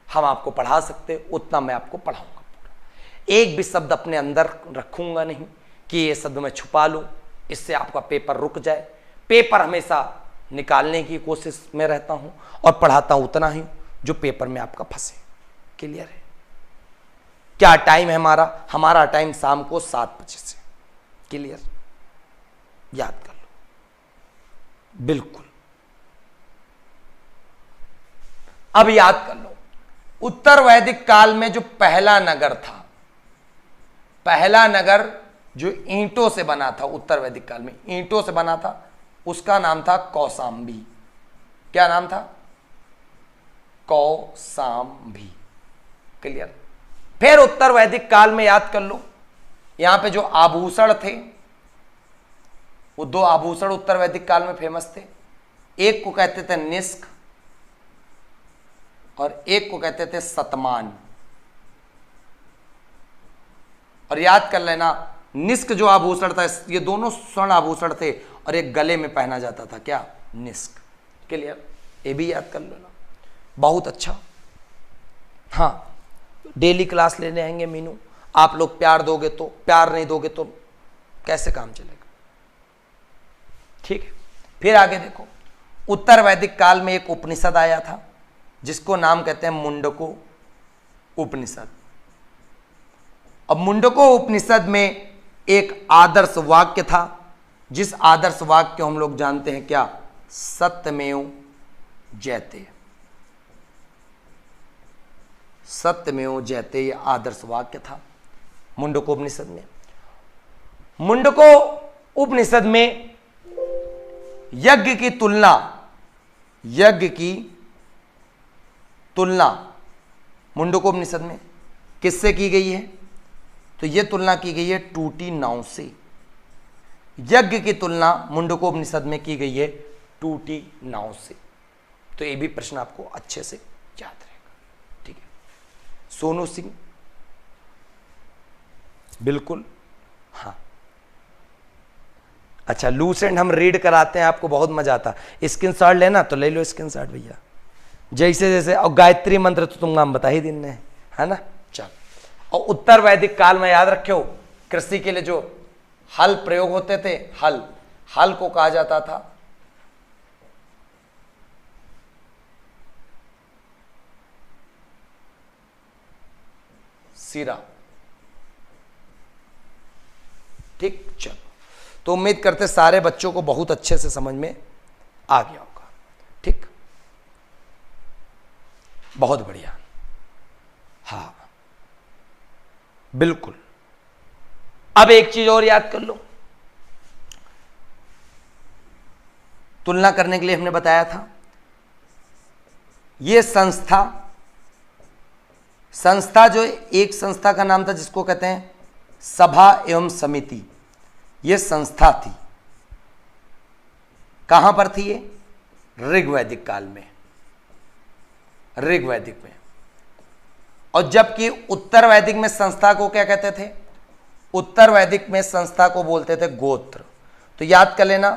हम आपको पढ़ा सकते उतना मैं आपको पढ़ाऊंगा पूरा। एक भी शब्द अपने अंदर रखूंगा नहीं कि ये शब्द मैं छुपा लूँ, इससे आपका पेपर रुक जाए। पेपर हमेशा निकालने की कोशिश में रहता हूँ और पढ़ाता हूँ उतना ही जो पेपर में आपका फंसे। क्लियर है? क्या टाइम है हमारा? हमारा टाइम शाम को 7 बजे से। क्लियर? याद कर लो, बिल्कुल। अब याद कर लो, उत्तर वैदिक काल में जो पहला नगर था, पहला नगर जो ईंटों से बना था, उत्तर वैदिक काल में ईंटों से बना था, उसका नाम था कौशाम्बी। क्या नाम था? कौशाम्बी। क्लियर? फिर उत्तर वैदिक काल में याद कर लो, यहां पे जो आभूषण थे, वो 2 आभूषण उत्तर वैदिक काल में फेमस थे। एक को कहते थे निष्क और एक को कहते थे सतमान। और याद कर लेना, निष्क जो आभूषण था, ये दोनों स्वर्ण आभूषण थे और एक गले में पहना जाता था। क्या? निष्क। क्लियर? ये भी याद कर लेना। बहुत अच्छा। हाँ, डेली क्लास लेने आएंगे मीनू। आप लोग प्यार दोगे तो, प्यार नहीं दोगे तो कैसे काम चलेगा? ठीक है। फिर आगे देखो, उत्तर वैदिक काल में एक उपनिषद आया था जिसको नाम कहते हैं मुंडको उपनिषद। अब मुंडको उपनिषद में एक आदर्श वाक्य था, जिस आदर्श वाक्य को हम लोग जानते हैं क्या? सत्यमेव जयते। सत्यमेव जयते, ये आदर्श वाक्य था मुंडको उपनिषद में। मुंडको उपनिषद में यज्ञ की तुलना, यज्ञ की तुलना मुंडको उपनिषद में किससे की गई है? तो यह तुलना की गई है टूटी नाव से। यज्ञ की तुलना मुंडको उपनिषद में की गई है टूटी नाव से। तो ये भी प्रश्न आपको अच्छे से याद रहेगा। ठीक है? सोनू सिंह, बिल्कुल। हाँ, अच्छा, लूसेंट हम रीड कराते हैं, आपको बहुत मजा आता है। स्क्रीनशॉट लेना तो ले लो स्क्रीनशॉट भैया, जैसे जैसे। और गायत्री मंत्र तो तुम नाम बता ही दिन ने, है ना? चल। और उत्तर वैदिक काल में याद रखो, कृषि के लिए जो हल प्रयोग होते थे, हल को कहा जाता था सिरा। ठीक, चलो। तो उम्मीद करते सारे बच्चों को बहुत अच्छे से समझ में आ गया होगा। ठीक, बहुत बढ़िया। हाँ, बिल्कुल। अब एक चीज और याद कर लो, तुलना करने के लिए हमने बताया था, यह संस्था जो एक संस्था का नाम था जिसको कहते हैं सभा एवं समिति, यह संस्था थी। कहां पर थी ये? ऋग्वैदिक काल में, ऋग्वैदिक में। और जबकि उत्तर वैदिक में संस्था को क्या कहते थे? उत्तर वैदिक में संस्था को बोलते थे गोत्र। तो याद कर लेना,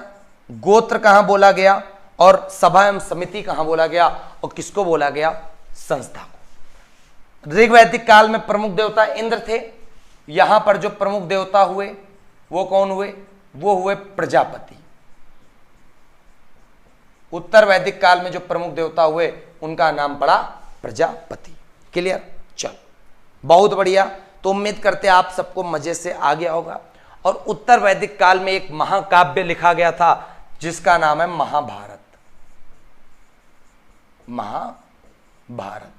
गोत्र कहां बोला गया और सभा एवं समिति कहां बोला गया, और किसको बोला गया? संस्था को। ऋग्वैदिक काल में प्रमुख देवता इंद्र थे। यहां पर जो प्रमुख देवता हुए वो कौन हुए? वो हुए प्रजापति। उत्तर वैदिक काल में जो प्रमुख देवता हुए उनका नाम पड़ा प्रजापति। क्लियर? चल, बहुत बढ़िया। तो उम्मीद करते आप सबको मजे से आ गया होगा। और उत्तर वैदिक काल में एक महाकाव्य लिखा गया था जिसका नाम है महाभारत। महाभारत।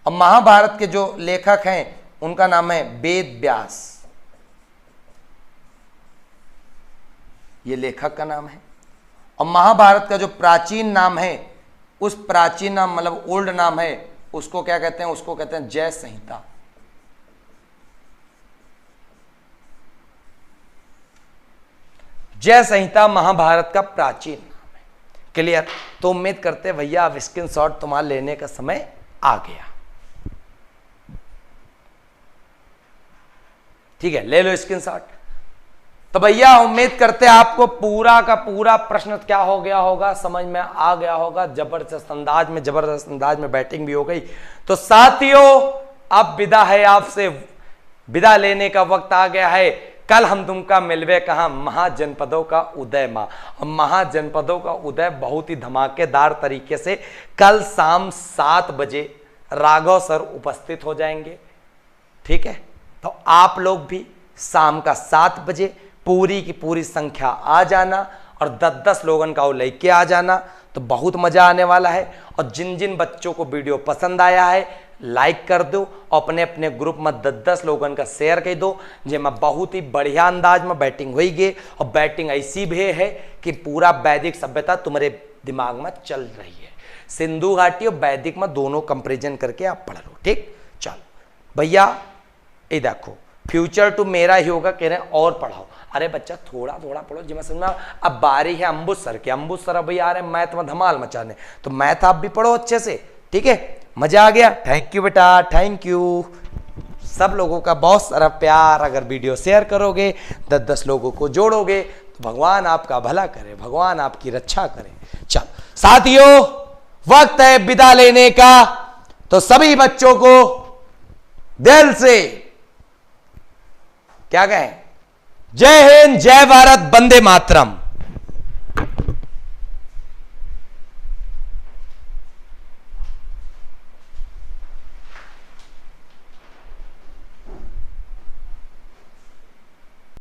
और महाभारत के जो लेखक हैं उनका नाम है वेद व्यास। ये लेखक का नाम है। और महाभारत का जो प्राचीन नाम है, उस प्राचीन नाम मतलब ओल्ड नाम है, उसको क्या कहते हैं? उसको कहते हैं जय संहिता। जय संहिता महाभारत का प्राचीन नाम है। क्लियर? तो उम्मीद करते हैं भैया अब स्क्रीनशॉट तुम्हारा लेने का समय आ गया। ठीक है, ले लो स्क्रीनशॉट। तो भैया उम्मीद करते हैं आपको पूरा का पूरा प्रश्न क्या हो गया होगा, समझ में आ गया होगा। जबरदस्त अंदाज में बैटिंग भी हो गई। तो साथियों अब विदा है आपसे, विदा लेने का वक्त आ गया है। कल हम तुमका मिलवे कहां, महाजनपदों का उदय मां। और महाजनपदों का उदय बहुत ही धमाकेदार तरीके से कल शाम 7 बजे राघव सर उपस्थित हो जाएंगे। ठीक है, तो आप लोग भी शाम का 7 बजे पूरी की पूरी संख्या आ जाना और 10-10 लोगों का वो लेके आ जाना। तो बहुत मजा आने वाला है। और जिन जिन बच्चों को वीडियो पसंद आया है लाइक कर दो, अपने अपने ग्रुप में 10-10 लोगों का शेयर कर दो, जिसमें बहुत ही बढ़िया अंदाज में बैटिंग होगी। और बैटिंग ऐसी भी है कि पूरा वैदिक सभ्यता तुम्हारे दिमाग में चल रही है। सिंधु घाटी और वैदिक में दोनों कंपेरिजन करके आप पढ़ लो। ठीक, चलो भैया ये देखो फ्यूचर टू मेरा ही होगा, कह रहे हैं और पढ़ाओ। अरे बच्चा थोड़ा थोड़ा पढ़ो जिसमें समझना। अब बारी है अम्बुज सर की, अम्बुज सर अभी आ रहे हैं मैथ में धमाल मचाने, तो मैथ आप भी पढ़ो अच्छे से। ठीक है, मजा आ गया। थैंक यू बेटा, थैंक यू सब लोगों का बहुत सारा प्यार। अगर वीडियो शेयर करोगे, 10-10 लोगों को जोड़ोगे, तो भगवान आपका भला करे, भगवान आपकी रक्षा करे। चल साथियों वक्त है विदा लेने का। तो सभी बच्चों को दिल से क्या कहें, जय हिंद, जय भारत, वंदे मातरम।